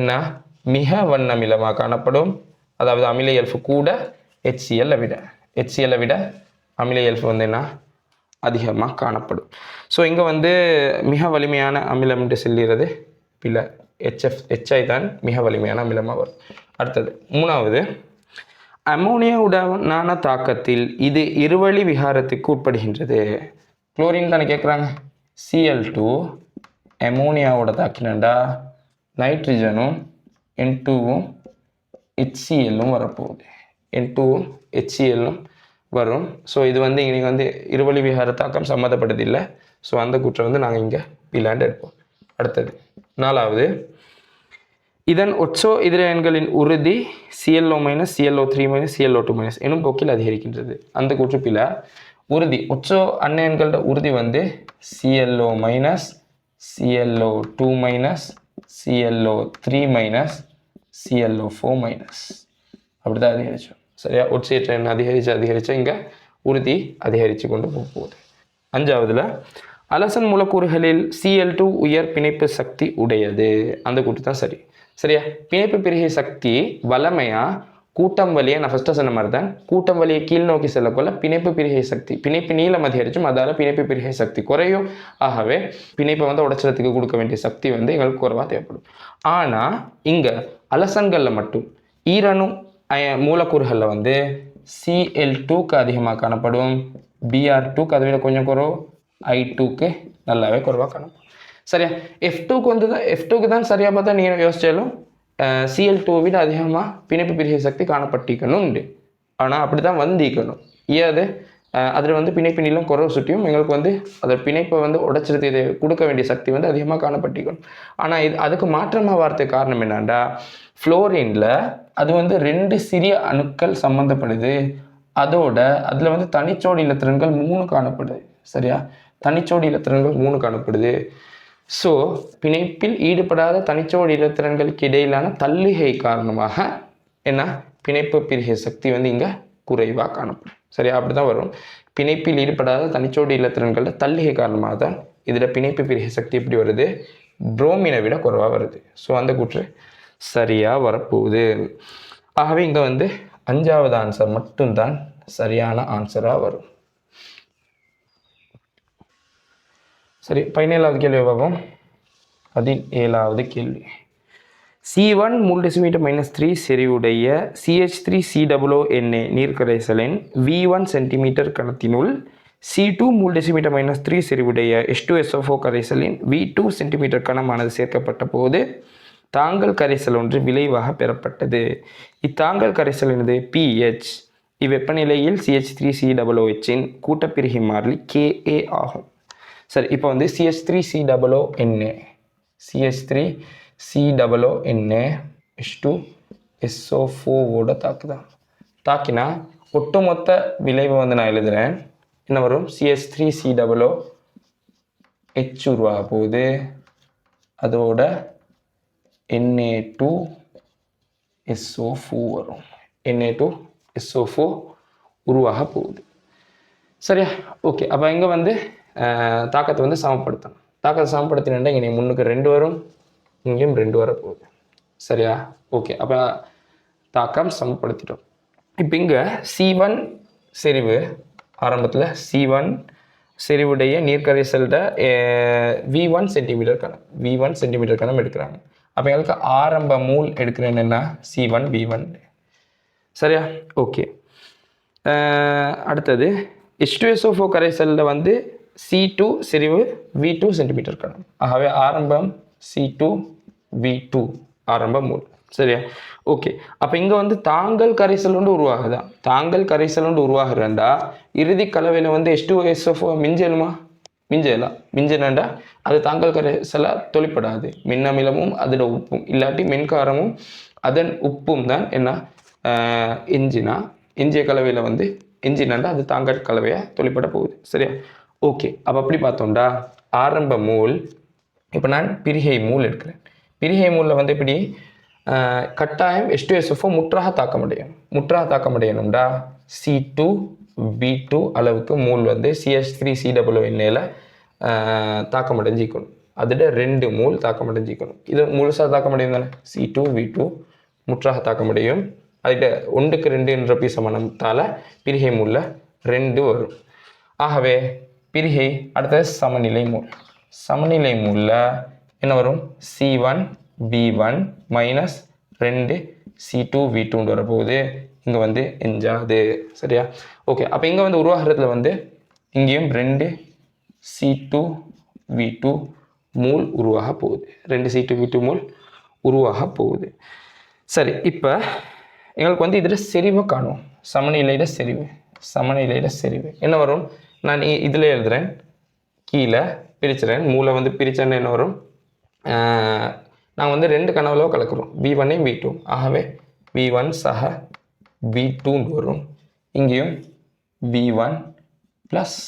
என்ன மிக வன் அமிலமாக காணப்படும். அதாவது அமில இயல்பு கூட HCl விட அமில இயல்பு வந்து என்ன அதிகமாக காணப்படும். ஸோ இங்கே வந்து மிக வலிமையான அமிலம் என்று சொல்லிடுறது பிள்ளை. HI தான் மிக வலிமையான அமிலமாக வரும். அடுத்தது மூணாவது, அமோனியாவுடனான தாக்கத்தில் இது இருவழி விகாரத்துக்கு உட்படுகின்றது. குளோரின் தானே கேட்குறாங்க. Cl2 அமோனியாவோட தாக்கினண்டா நைட்ரஜனும் N2வும் HClலும் வரப்போகுது. N2வும் HClலும் வரும். ஸோ இது வந்து இன்றைக்கி வந்து இருவழி விகார தாக்கம் சம்மந்தப்பட்டதில்லை. ஸோ அந்த கூற்றை வந்து நாங்கள் இங்கே பிளாண்ட் எடுப்போம். அடுத்தது நாலாவது, இதன் ஒட்சோ எதிரயன்களின் உறுதி ClO-, ClO3-, ClO2- எனும் போக்கில் அதிகரிக்கின்றது. அந்த கூற்று பிழை. உறுதி ஒற்றை அன்னையன்களோட உறுதி வந்து ClO minus ClO2 minus ClO3 minus ClO4 minus அப்படிதான் அதிகரிச்சோம். சரியா? ஒற்றையற்ற எண் அதிகரிச்சு இங்கே உறுதி அதிகரித்து கொண்டு போகுது. அஞ்சாவதுல அலசன் மூலக்கூறுகளில் Cl2 உயர் பிணைப்பு சக்தி உடையது. அந்த கூட்டு தான் சரி. சரியா? பிணைப்பு பிரிகை சக்தி வளமையா கூட்டம் வழியை நான் ஃபஸ்ட்டு சொன்ன மாதிரி தான் கூட்டம் வழியை கீழ் நோக்கி செல்லக்குள்ள பிணைப்பு பிரிகை சக்தி பிணைப்பு நீளம் அதிகரிச்சும் அதால் பிணைப்பு பிரிகை சக்தி குறையும். ஆகவே பிணைப்பை வந்து உடைச்சலத்துக்கு கொடுக்க வேண்டிய சக்தி வந்து எங்களுக்கு குறைவாக தேவைப்படும். ஆனால் இங்கே அலசன்களில் மட்டும் ஈரணு மூலக்கூறுகளில் வந்து Cl2க்கு அதிகமாக காணப்படும், Br2க்கு அதை விட கொஞ்சம் குறைவு, I2க்கு நல்லாவே குறைவாக காணப்படும். சரியா? F2க்கு வந்து F2க்கு தான் சரியாக பார்த்தா நீங்கள் யோசிச்சாலும் Cl2 விட அதிகமாக பிணைப்பு பிரிகை சக்தி காணப்பட்டிக்கணும் உண்டு. ஆனால் அப்படி தான் வந்திக்கணும். ஏது அதில் வந்து பிணைப்பு நீளம் குறைவு சுட்டியும் எங்களுக்கு வந்து அதை பிணைப்பை வந்து உடைச்சிருத்து இதை கொடுக்க வேண்டிய சக்தி வந்து அதிகமாக காணப்பட்டிக்கணும். ஆனால் இது அதுக்கு மாற்றமாக வார்த்தைக்கு காரணம் என்னன்னா ஃப்ளோரினில் அது வந்து 2 சிறிய அணுக்கள் சம்மந்தப்படுது. அதோட அதில் வந்து தனிச்சோடி இலத்திரன்கள் 3 காணப்படுது. சரியா? தனிச்சோடி இலத்திரன்கள் 3 காணப்படுது. ஸோ பிணைப்பில் ஈடுபடாத தனிச்சோடி இலத்திரன்களுக்கு இடையிலான தள்ளுகை காரணமாக என்ன பிணைப்பு பிரிகை சக்தி வந்து இங்கே குறைவாக காணப்படும். சரியா? அப்படி தான் வரும். பிணைப்பில் ஈடுபடாத தனிச்சோடி இலத்திரன்களோட தள்ளுகை காரணமாக தான் இதில் பிணைப்பு பிரிகை சக்தி எப்படி வருது, புரோமினை விட குறைவாக வருது. ஸோ அந்த கூற்று சரியாக வரப்போகுது. ஆகவே இங்கே வந்து 5வது ஆன்சர் மட்டும்தான் சரியான ஆன்சராக வரும். சரி, 17வது கேள்வி பார்ப்போம். 17வது கேள்வி. C1 μdm-3 செறிவுடைய CH3COONA நீர்க்கரைசலின் V1 centimetre கணத்தினுள் C2 μdm-3 செறிவுடைய H2SO4 கரைசலின் V2 சென்டிமீட்டர் கணமானது சேர்க்கப்பட்ட போது தாங்கல் கரைசல் ஒன்று விளைவாக பெறப்பட்டது. இத்தாங்கல் கரைசலினது pH இவ்வெப்பநிலையில் CH3COOHன் கூட்டப்பிரிகை மாறிலி Ka ஆகும். சரி, இப்போ வந்து CH3COONA H2SO4ஓட தாக்கினா ஒட்டுமொத்த விளைவை வந்து நான் எழுதுகிறேன். என்ன வரும்? CH3COOH உருவாக போகுது. அதோட Na2SO4 வரும். Na2SO4 உருவாக போகுது. சரியா? ஓகே. அப்போ இங்கே வந்து தாக்கத்தை வந்து சமப்படுத்தணும். தாக்கத்தை சமப்படுத்தினா இங்கே முன்னுக்கு 2 வரும், இங்கேயும் 2 வர போகுது. சரியா? ஓகே. அப்போ தாக்கம் சமப்படுத்திட்டோம். இப்போ இங்கே C1 செறிவு ஆரம்பத்தில் C1 செறிவுடைய நீர்க்கரைசல்ட V1 சென்டிமீட்டர் கணம் எடுக்கிறாங்க. அப்போ எங்களுக்கு ஆரம்ப மூல் எடுக்கிறேன்னா C1 V1. சரியா? ஓகே. அடுத்தது H2SO4 கரைசலில் வந்து C2 செறிவு V2 சென்டிமீட்டர் கணம். ஆகவே ஆரம்பம் C2 V2 ஆரம்ப மூல். சரியா? ஓகே. அப்போ இங்கே வந்து தாங்கல் கரைசல் ஒன்று உருவாகுதா? தாங்கல் கரைசல் ஒன்று உருவாகுறேன்டா இறுதி கலவையில் வந்து H2SO4 மிஞ்சலா அது தாங்கல் கரைசலா தொழிற்படாது. மின்னமிலமும் அதோட உப்பும் இல்லாட்டி மின்காரமும் அதன் உப்பும் தான் என்ன எஞ்சிய கலவையில் வந்து எஞ்சினாண்டா அது தாங்கல் கலவையாக தொழிற்பட போகுது. சரியா? ஓகே. அப்போ அப்படி பார்த்தோம்டா ஆரம்ப மூல். இப்போ நான் பிரிகை மூல் எடுக்கிறேன். பிரிகை மூலில் வந்து இப்படி கட்டாயம் H2SO4 முற்றாக தாக்க முடியணும்டா C2 V2 அளவுக்கு மூல் வந்து CH3COONAல தாக்கம் அடைஞ்சிக்கணும். அதோட 2 மூல் தாக்கம் அடைஞ்சிக்கணும். இது முழுசாக தாக்க முடியும் தானே? C2 V2 முற்றாக தாக்க முடியும். அதுகிட்ட 1க்கு 2 சமணத்தால் பிரிகை மூலில் 2 வரும். ஆகவே பிரிகை அடுத்தது சமநிலை மூலில் என்ன வரும்? C1 V1 minus 2 C2 V2 வரப்போகுது. இங்கே வந்து எஞ்சாது. சரியா? ஓகே. அப்போ இங்கே வந்து உருவாகிறதுல வந்து இங்கேயும் 2 C2 V2 மூல் உருவாக போகுது. 2 C2 V2 மூல் உருவாக போகுது. சரி, இப்போ எங்களுக்கு வந்து இதில் செறிவை காணும். சமநிலையில் செறிவு என்ன வரும்? நான் இதில் எழுதுகிறேன், கீழே பிரிச்சுறேன். மூளை வந்து பிரித்தேன்னு என்ன வரும்? நாங்கள் வந்து 2 கனவுல கலக்கிறோம், V1 V2. ஆகவே V1 சக V2 வரும். இங்கேயும் V1 ப்ளஸ்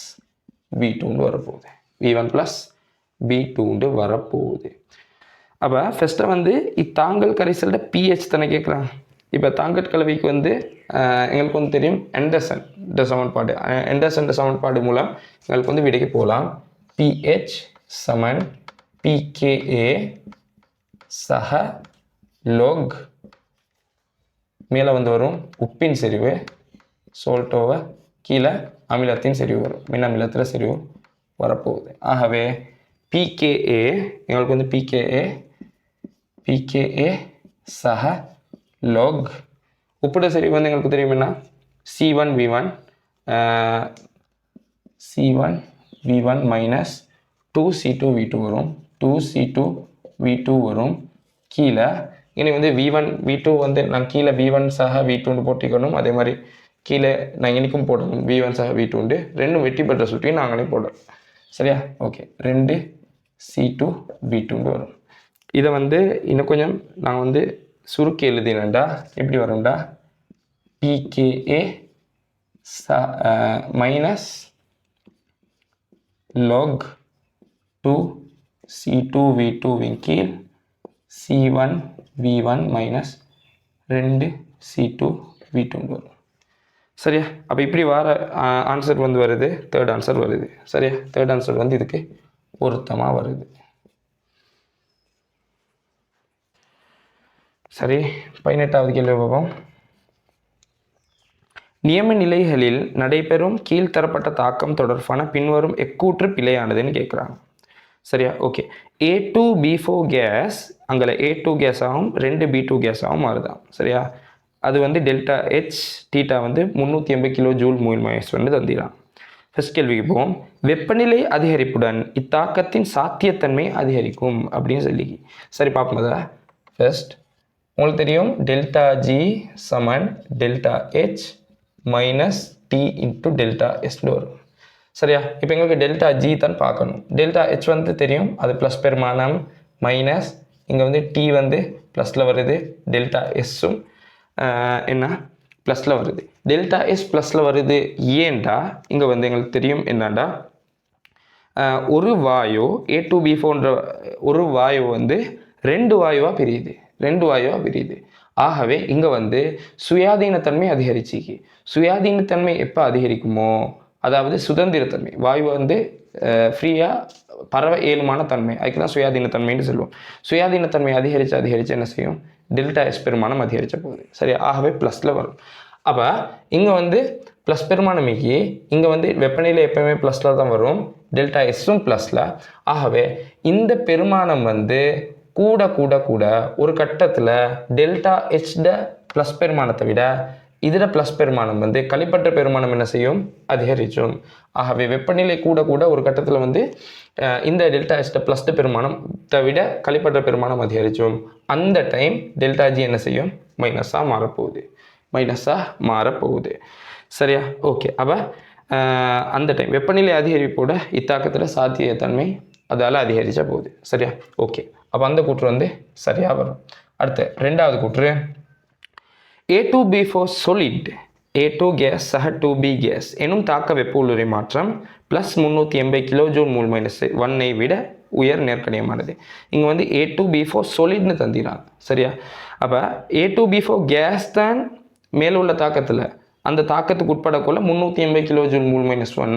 V2 வரப்போகுது. V1 ப்ளஸ் V2 வரப்போகுது. அப்போ ஃபஸ்ட்டு வந்து இத்தாங்கல் கரைசலோட pH தானே கேட்குறாங்க. இப்போ தாங்கல் கலவைக்கு வந்து எங்களுக்கு வந்து தெரியும் ஆண்டர்சன் சமன்பாடு. ஆண்டர்சன் சமன்பாடு மூலம் எங்களுக்கு வந்து விடைக்கு போகலாம். pH சமன் pKa சக log மேலே வந்து வரும் உப்பின் செறிவு சோல்டோவை கீழே அமிலத்தின் செறிவு வரும். மின் அமிலத்தில் செறிவு வரப்போகுது. ஆகவே pKa எங்களுக்கு வந்து pKa சக log உப்புட செறிவு வந்து எங்களுக்கு தெரியும் என்ன C1V1 மைனஸ் 2C2V2 வரும். 2C2V2 வரும். கீழே இனி வந்து V1V2 வந்து நான் கீழே V1 சக V2 போட்டிக்கணும். அதே மாதிரி கீழே நான் இனிக்கும் போடணும். V1 சக V2 ரெண்டும் வெட்டி பெற்ற சுற்றியும் நாங்களே போடணும். சரியா? ஓகே, 2C2V2 வரும். இதை வந்து இன்னும் கொஞ்சம் நான் வந்து சுருக்கி எழுதினேன்டா எப்படி வரும்டா pKa மைனஸ் log 2C2V2 கீழ் C1V1 மைனஸ் 2C2V2 வரும். சரியா? அப்போ இப்படி வர ஆன்சர் வந்து வருது, தேர்ட் ஆன்சர் வருது. சரியா? தேர்ட் ஆன்சர் வந்து இதுக்கு பொருத்தமாக வருது. சரி, 18வது கேள்வி பார்ப்போம். நியம நிலைகளில் நடைபெறும் கீழ்த்தரப்பட்ட தாக்கம் தொடர்பான பின்வரும் எக்கூற்று பிழையானதுன்னு கேட்குறாங்க. சரியா? ஓகே, A2B4 கேஸ் அங்கே A2 கேஸாகவும் 2B2 கேஸாகவும் மாறுதான். சரியா? அது வந்து டெல்டா H தீட்டா வந்து 380 கிலோ ஜூல் மூல் மைனஸ் வந்து தந்திரான். ஃபர்ஸ்ட் கேள்விக்கு போவோம். வெப்பநிலை அதிகரிப்புடன் இத்தாக்கத்தின் சாத்தியத்தன்மை அதிகரிக்கும் அப்படின்னு சொல்லி. சரி, பார்ப்போம். அதை ஃபர்ஸ்ட் உங்களுக்கு தெரியும் டெல்டா G சமன் delta H minus T into delta Sன்னு வரும். சரியா? இப்போ எங்களுக்கு டெல்டா G தான் பார்க்கணும். டெல்டா H வந்து தெரியும், அது ப்ளஸ் பெருமானம் மைனஸ் இங்கே வந்து T வந்து ப்ளஸில் வருது, டெல்டா Sஸும் என்ன ப்ளஸில் வருது. டெல்டா S ப்ளஸில் வருது ஏன்டா இங்கே வந்து எங்களுக்கு தெரியும் என்னண்டா ஒரு வாயு A2B4 ஒரு வாயு வந்து ரெண்டு வாயுவாக பிரியுது. ஆகவே இங்கே வந்து சுயாதீனத்தன்மை அதிகரிச்சிக்கு. சுயாதீனத்தன்மை எப்போ அதிகரிக்குமோ, அதாவது சுதந்திரத்தன்மை, வாயு வந்து ஃப்ரீயாக பரவ இயலுமான தன்மை, அதுக்கு தான் சுயாதீனத்தன்மைன்னு சொல்லுவோம். சுயாதீனத்தன்மை அதிகரித்து என்ன செய்யும், டெல்டா S பெருமானம் அதிகரித்த போகுது. சரியா? ஆகவே ப்ளஸில் வரும். அப்போ இங்கே வந்து ப்ளஸ் பெருமானமைக்கு இங்கே வந்து வெப்பநிலை எப்பவுமே ப்ளஸில் தான் வரும், டெல்டா Sஸும் ப்ளஸில். ஆகவே இந்த பெருமானம் வந்து கூட கூட கூட ஒரு கட்டத்தில் டெல்டா H ப்ளஸ் பெருமானத்தை விட இதில் ப்ளஸ் பெருமானம் வந்து கழிப்பற்ற பெருமானம் என்ன செய்யும், அதிகரிக்கும். ஆகவே வெப்பநிலை கூட கூட ஒரு கட்டத்தில் வந்து இந்த டெல்டா H ப்ளஸ் பெருமானத்தை விட கழிப்பற்ற பெருமானம் அதிகரிக்கும். அந்த டைம் டெல்டா G என்ன செய்யும், மைனஸாக மாறப்போகுது. சரியா? ஓகே, அப்போ அந்த டைம் வெப்பநிலை அதிகரிப்போட இத்தாக்கத்தில் சாத்தியத்தன்மை அதால் அதிகரிச்சா போகுது. சரியா? ஓகே, அப்போ அந்த கூற்று வந்து சரியாக வரும். அடுத்து ரெண்டாவது கூற்று, A2B4 solid A2 கேஸ் சக 2B கேஸ் எனும் தாக்க வெப்ப உள்ளுறை மாற்றம் ப்ளஸ் 380 கிலோ ஜூல் மூல் மைனஸ் 1ஐ விட உயர் நேர்க்கணியமானது. இங்கே வந்து A2B4 solidன்னு தந்திராங்க. சரியா? அப்போ A2B4 கேஸ் தான் மேலே உள்ள தாக்கத்தில் அந்த தாக்கத்துக்கு உட்படக்குள்ள 380 கிலோ ஜூல் மூல் மைனஸ் 1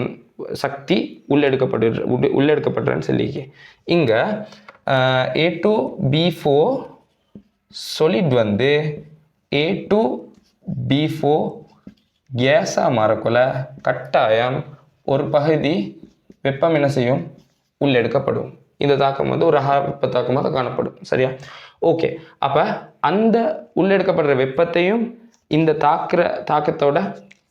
சக்தி உள்ளெடுக்கப்படுறேன்னு சொல்லிக்கு. இங்கே A2B4 solid வந்து A2B4 கேஸாக மாறக்குள்ள கட்டாயம் ஒரு பகுதி வெப்பம் என்ன செய்யும், உள்ளெடுக்கப்படும். இந்த தாக்கம் வந்து ஒரு வெப்ப தாக்கமாக காணப்படும். சரியா? ஓகே, அப்போ அந்த உள்ளெடுக்கப்படுற வெப்பத்தையும் இந்த தாக்கத்தோட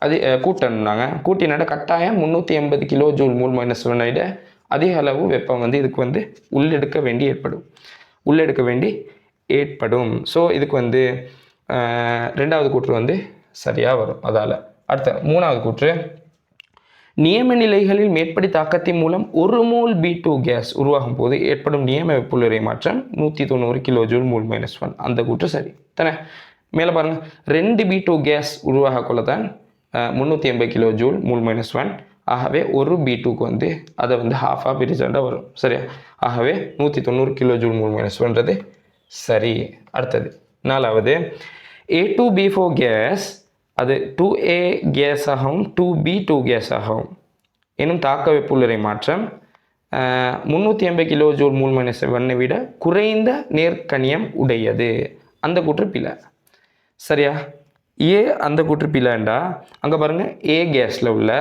அது கூட்டணும்னாங்க. கூட்டினாட கட்டாயம் 380 கிலோ ஜூல் மூல் மைனஸ் 1 அதிக அளவு வெப்பம் வந்து இதுக்கு வந்து உள்ளெடுக்க வேண்டி ஏற்படும். ஸோ இதுக்கு வந்து ரெண்டாவது கூற்று வந்து சரியாக வரும். அதால் அடுத்த மூணாவது கூற்று, நியம நிலைகளில் மேற்படி தாக்கத்தின் மூலம் 1 மோல் B2 கேஸ் உருவாகும் போது ஏற்படும் நியம வெப்புள்ளுறை மாற்றம் 190 கிலோ ஜூல் மூல் மைனஸ் 1. அந்த கூற்று சரி தானே? மேலே பாருங்கள், 2 B2 கேஸ் உருவாக கொள்ள தான் 380 கிலோ ஜூல் மூல் மைனஸ் 1. ஆகவே ஒரு B2க்கு வந்து அதை வந்து ஹாஃபாக பிரிச்சாண்டா வரும். சரியா? ஆகவே 190 kJ மோல் மைனஸ் ஒன்றது சரி. அடுத்தது 4வது A2B4 கேஸ் அது 2A கேஸ் ஆகவும் 2B2 கேஸ் ஆகவும் எனும் தாக்க வெப்புள்ளரை மாற்றம் 380 kJ மோல் மைனஸ் 1 விட குறைந்த நேர்க்கணியம் உடையது. அந்த கூற்று பிழை. சரியா? ஏ அந்த கூற்று பிழைண்டா அங்கே பாருங்கள் ஏ கேஸில் உள்ள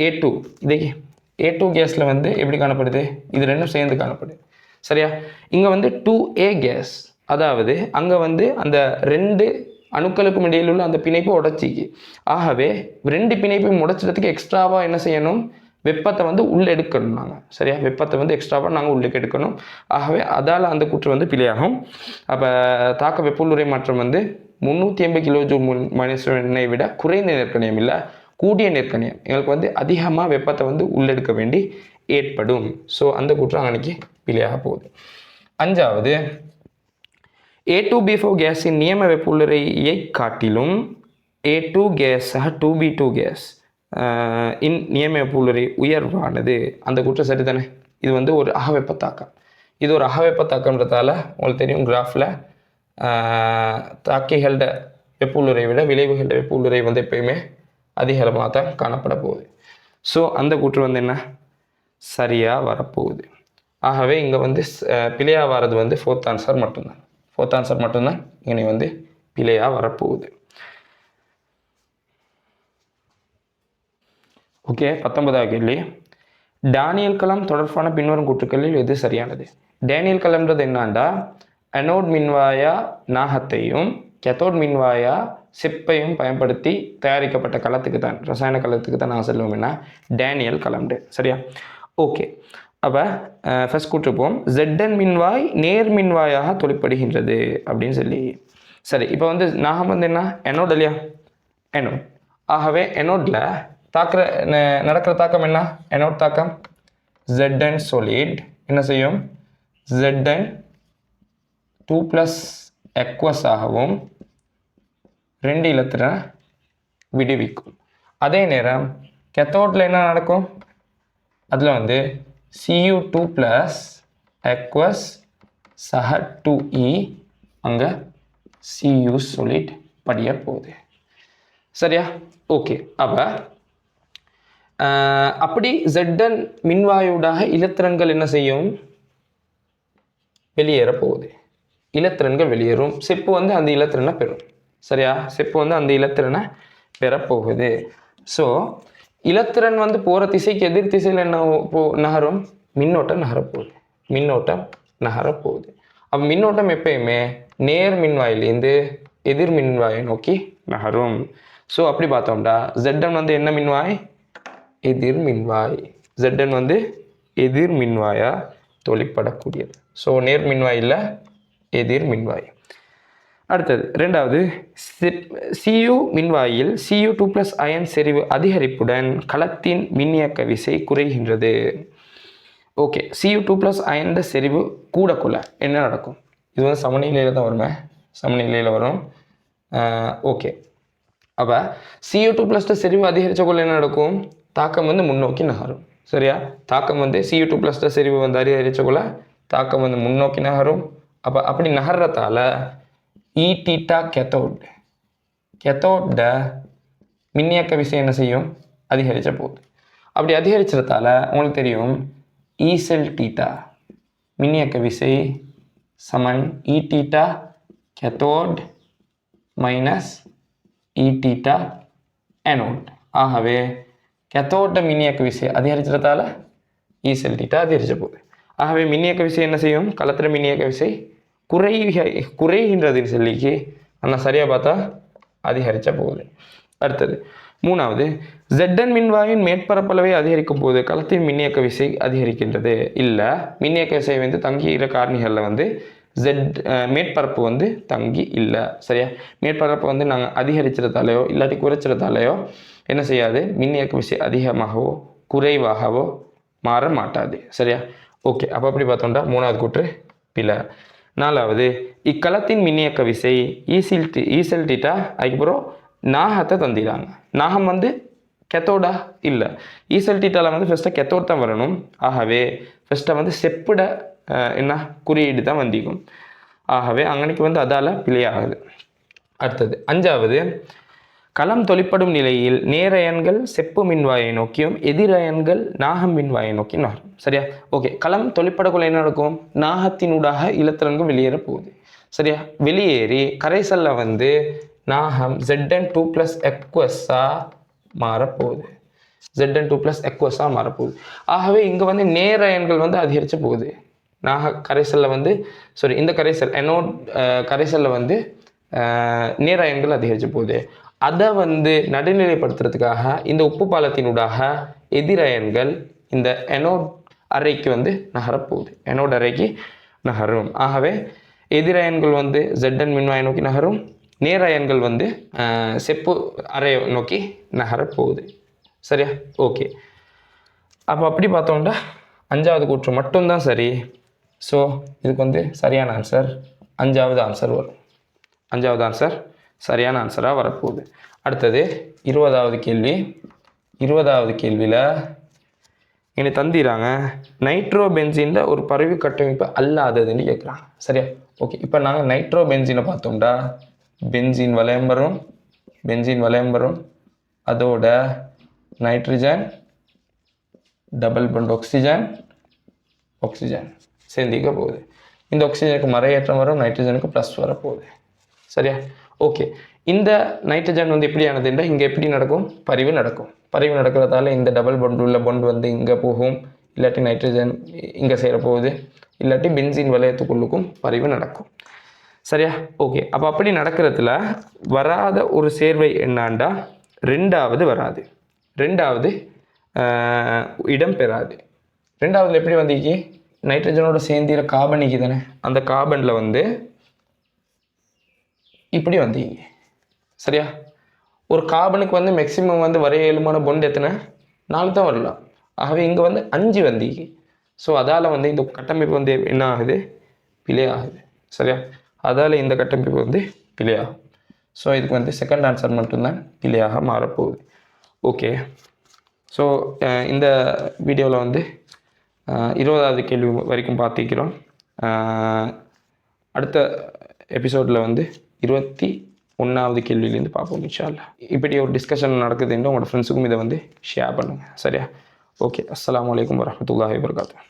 A2 இதே A2 கேஸில் வந்து எப்படி காணப்படுது? இது ரெண்டும் சேர்ந்து காணப்படுது. சரியா? இங்கே வந்து 2A கேஸ், அதாவது அங்கே வந்து அந்த ரெண்டு அணுக்களுக்கும் இடையில் உள்ள அந்த பிணைப்பு உடைச்சிக்கு. ஆகவே ரெண்டு பிணைப்பையும் உடைச்சிடத்துக்கு எக்ஸ்ட்ராவாக என்ன செய்யணும்? வெப்பத்தை வந்து உள்ளே எடுக்கணும் நாங்கள். சரியா? வெப்பத்தை வந்து எக்ஸ்ட்ராவாக நாங்கள் உள்ளே எடுக்கணும். ஆகவே அதால் அந்த கூற்று வந்து பிழையாகும். அப்போ தாக்க வெப்புள்ளுரை மாற்றம் வந்து 380 kJ மைனஸ் ஒன்னை விட குறைந்த நேர்க்கணியம் இல்லை, கூடிய நேர்க்கணியம். எங்களுக்கு வந்து அதிகமாக வெப்பத்தை வந்து உள்ளெடுக்க வேண்டி ஏற்படும். ஸோ அந்த கூற்று அன்னைக்கு பிழையாக போகுது. 5வது A2B4 கேஸின் நியம வெப்புள்ளரையை காட்டிலும் A2 கேஸ் 2B2 கேஸ் இன் நியம வெப்புள்ளரை உயர்வானது. அந்த கூற்று சரிதானே? இது வந்து ஒரு அகவெப்பத்தாக்கம். இது ஒரு அகவெப்பத்தாக்கம்ன்றதால உங்களுக்கு தெரியும் கிராஃபில் தாக்கிகளோட வெப்புள்ளரை விட விளைவுகளோட வெப்புள்ளரை வந்து எப்பயுமே அதிகமாக தான் காணப்பட போகுது. ஸோ அந்த கூற்று வந்து என்ன? சரியாக வரப்போகுது. ஆகவே இங்கே வந்து பிழையாக வர்றது வந்து ஃபோர்த் ஆன்சர் மட்டும்தான். ஃபோர்த் ஆன்சர் மட்டும்தான் இங்கே வந்து பிழையாக வரப்போகுது. ஓகே, 19வது கேள்வி. டேனியல் கலம் தொடர்பான பின்வரும் கூற்றுக்களில் எது சரியானது? டேனியல் கலம்ன்றது என்னாண்டா அனோட் மின்வாயா நாகத்தையும் கேத்தோட் மின்வாயா செப்பையும் பயன்படுத்தி தயாரிக்கப்பட்ட களத்துக்கு தான், ரசாயன களத்துக்கு தான் நான் சொல்லுவோம் என்ன டேனியல் கலம்டு. சரியா? ஓகே, அப்போ ஃபர்ஸ்ட் கூற்றுப்போம். ZN மின்வாய் நேர் மின்வாயாக தொழிற்படுகின்றது அப்படின்னு சொல்லி. சரி, இப்போ வந்து நாகம் வந்து என்ன எனோட் இல்லையா? எனோட். ஆகவே எனோட்ல நடக்கிற தாக்கம் என்ன? எனோட் தாக்கம் ZN solid என்ன செய்யும்? ZN 2+ aqueous ஆகவும் 2 இலத்திரனை விடுவிக்கும். அதே நேரம் கேத்தோட்ல என்ன நடக்கும்? அதில் வந்து Cu2+ aqueous சக 2E அங்கே Cu solid படிய போகுது. சரியா? ஓகே, அப்போ அப்படி ZN மின்வாயுடாக இலத்திரன்கள் என்ன செய்யும்? வெளியேற போகுது. இலத்திரன்கள் வெளியேறும். செப்பு வந்து அந்த இலத்திரனை பெறும். சரியா? செப்பு வந்து அந்த இலத்திரனை பெறப்போகுது. ஸோ இலத்திரன் வந்து போகிற திசைக்கு எதிர் திசையில் என்ன நகரும்? மின்னோட்டம் நகரப்போகுது. மின்னோட்டம் நகரப்போகுது. அப்போ மின்னோட்டம் எப்பயுமே நேர் மின்வாயிலேருந்து எதிர் மின்வாயை நோக்கி நகரும். ஸோ அப்படி பார்த்தோம்டா ZN வந்து என்ன மின்வாய்? எதிர் மின்வாய். ZN வந்து எதிர் மின்வாயாக தொழிற்படக்கூடியது. ஸோ நேர் மின்வாய் இல்லை, எதிர் மின்வாய். அடுத்தது 2வது Cu மின்வாயில் Cu2+ அயன் செறிவு அதிகரிப்புடன் களத்தின் மின்னியக்க விசை குறைகின்றது. ஓகே, Cu2+ அயன் செறிவு கூடக்குள்ள என்ன நடக்கும்? இது வந்து சமநிலையில் தான் வருமே, சமநிலையில் வரும். ஓகே, அப்போ Cu2+ செறிவு அதிகரித்தக்குள்ள என்ன நடக்கும்? தாக்கம் வந்து முன்னோக்கி நகரும். சரியா? தாக்கம் வந்து Cu2+ செறிவு வந்து அதிகரித்தக்குள்ள தாக்கம் வந்து முன்னோக்கி நகரும். அப்போ அப்படி நகர்றதால Eθ கேத்தோட மின்னியக்க விசை என்ன செய்யும்? அதிகரித்த போகுது. அப்படி அதிகரிச்சதால உங்களுக்கு தெரியும் Ecelθ மின்னியக்க விசை சமன் Eθ cathode minus Eθ anode. ஆகவே கேத்தோட மின்னியக்க விசை அதிகரிச்சதால Ecelθ அதிகரித்த போகுது. ஆகவே மின்னியக்க விசை என்ன செய்யும்? களத்தில் மின்னியக்க விசை குறைகின்றதுன்னு சொல்லிக்கு ஆனால் சரியாக பார்த்தா அதிகரித்த போகுது. அடுத்தது 3வது ZN மின்வாயின் மேற்பரப்பளவை அதிகரிக்கும் போது களத்தின் மின்னியக்க விசை அதிகரிக்கின்றது. இல்லை, மின்னியக்க விசை வந்து தங்கிற காரணிகளில் வந்து மேற்பரப்பு வந்து தங்கி இல்லை. சரியா? மேற்பரப்பு வந்து நாங்கள் அதிகரிச்சிடத்தாலேயோ இல்லாட்டி குறைச்சிடத்தாலேயோ என்ன செய்யாது? மின்னியக்க விசை அதிகமாகவோ குறைவாகவோ மாற மாட்டாது. சரியா? ஓகே, அப்போ அப்படி பார்த்தோம்னா 3வது கூற்று பிழை. 4வது இக்களத்தின் மின்னியக்க விசை ஈசெல்டிட்டா அதுக்கப்புறம் நாகத்தை தந்திடாங்க. நாகம் வந்து கெத்தோடா இல்லை. ஈசல்டிட்டாவில் வந்து ஃபஸ்ட்டாக கெத்தோட் தான் வரணும். ஆகவே ஃபஸ்ட்டாக வந்து செப்பிட என்ன குறியீடு தான் வந்திக்கும். ஆகவே அங்கனைக்கு வந்து அதால் பிழையாகுது. அடுத்தது 5வது, களம் தொழிற்படும் நிலையில் நேரயன்கள் செப்பு மின்வாயை நோக்கியும் எதிரயன்கள் நாகம் மின்வாயை நோக்கியும் நகரும். சரியா? ஓகே. களம் தொழிற்படக்குள்ள என்ன நடக்கும்? நாகத்தினூடாக இலத்திரன்கள் வெளியேற போகுது. சரியா? வெளியேறி கரைசல்ல வந்து நாகம் Zn2+ எக்வஸா மாறப்போகுது. Zn2+ எக்வஸா மாறப்போகுது. ஆகவே இங்கே வந்து நேரயன்கள் வந்து அதிகரித்து போகுது. நாக கரைசலில் வந்து இந்த கரைசல் எனோட் கரைசலில் வந்து நேரயன்கள் அதிகரித்து போகுது. அதை வந்து நடுநிலைப்படுத்துறதுக்காக இந்த உப்பு பாலத்தினூடாக எதிரயன்கள் இந்த எனோட் அறைக்கு வந்து நகரப்போகுது. எனோட் அறைக்கு நகரும். ஆகவே எதிரயன்கள் வந்து Zn மின்வாயை நோக்கி நகரும், நேரயன்கள் வந்து செப்பு அறையை நோக்கி நகரப்போகுது. சரியா? ஓகே. அப்போ அப்படி பார்த்தோம்னா 5வது கூற்று மட்டும்தான் சரி. ஸோ இதுக்கு வந்து சரியான ஆன்சர் 5வது ஆன்சர் வரும். 5வது ஆன்சர் சரியான ஆன்சராக வரப்போகுது. அடுத்தது 20வது கேள்வி. 20வது கேள்வியில் எனக்கு தந்திராங்க நைட்ரோ பென்சினில் ஒரு பருவி கட்டமைப்பு அல்லாததுன்னு கேட்குறாங்க. சரியா? ஓகே. இப்போ நாங்கள் நைட்ரோ பென்சினை பார்த்தோம்டா பென்சின் வளையம் வரும், அதோட நைட்ரஜன் டபுள் பண்ட் ஆக்சிஜன் சேர்ந்திக்க போகுது. இந்த ஆக்சிஜனுக்கு மறையேற்றம் வரும், நைட்ரஜனுக்கு ப்ளஸ் வரப்போகுது. சரியா? ஓகே. இந்த நைட்ரஜன் வந்து எப்படியானதுன்னா இங்கே எப்படி நடக்கும்? பரிவு நடக்கிறதால இந்த டபுள் பண்ட் உள்ள பண்ட் வந்து இங்கே போகும், இல்லாட்டி நைட்ரஜன் இங்கே சேரப்போகுது, இல்லாட்டி பென்சின் வளையத்துக்குள்ளுக்கும் பரிவு நடக்கும். சரியா? ஓகே. அப்போ அப்படி நடக்கிறதுல வராத ஒரு சேர்வை என்னாண்டா 2வது வராது, 2வது இடம் பெறாது. 2வது எப்படி வந்திக்கு? நைட்ரஜனோட சேர்ந்திர கார்பனிக்கு தானே, அந்த கார்பனில் வந்து இப்படி வந்தீங்க. சரியா? ஒரு கார்பனுக்கு வந்து மேக்சிமம் வந்து வரைய இயலுமான பொண்ட் எத்தனை? 4 தான் வரலாம். ஆகவே இங்கே வந்து 5 வந்தீங்க. ஸோ அதால் வந்து இந்த கட்டமைப்பு வந்து என்ன ஆகுது? பிழை ஆகுது. சரியா? அதால் இந்த கட்டமைப்பு வந்து பிழையாகும். ஸோ இதுக்கு வந்து செகண்ட் ஆன்சர் மட்டும்தான் பிழையாக மாறப்போகுது. ஓகே. ஸோ இந்த வீடியோவில் வந்து 20வது கேள்வி வரைக்கும் பார்த்திக்கிறோம். அடுத்த எபிசோடில் வந்து 21வது கேள்வியிலேருந்து பார்ப்போம் இன்ஷா அல்லாஹ். இப்படி ஒரு டிஸ்கஷன் நடக்குதுன்னு உங்களோட ஃப்ரெண்ட்ஸுக்கும் இதை வந்து ஷேர் பண்ணுங்கள். சரியா? ஓகே. அஸ்ஸலாமு அலைக்கும் வரஹ்மத்துல்லாஹி வபரகாத்துஹு.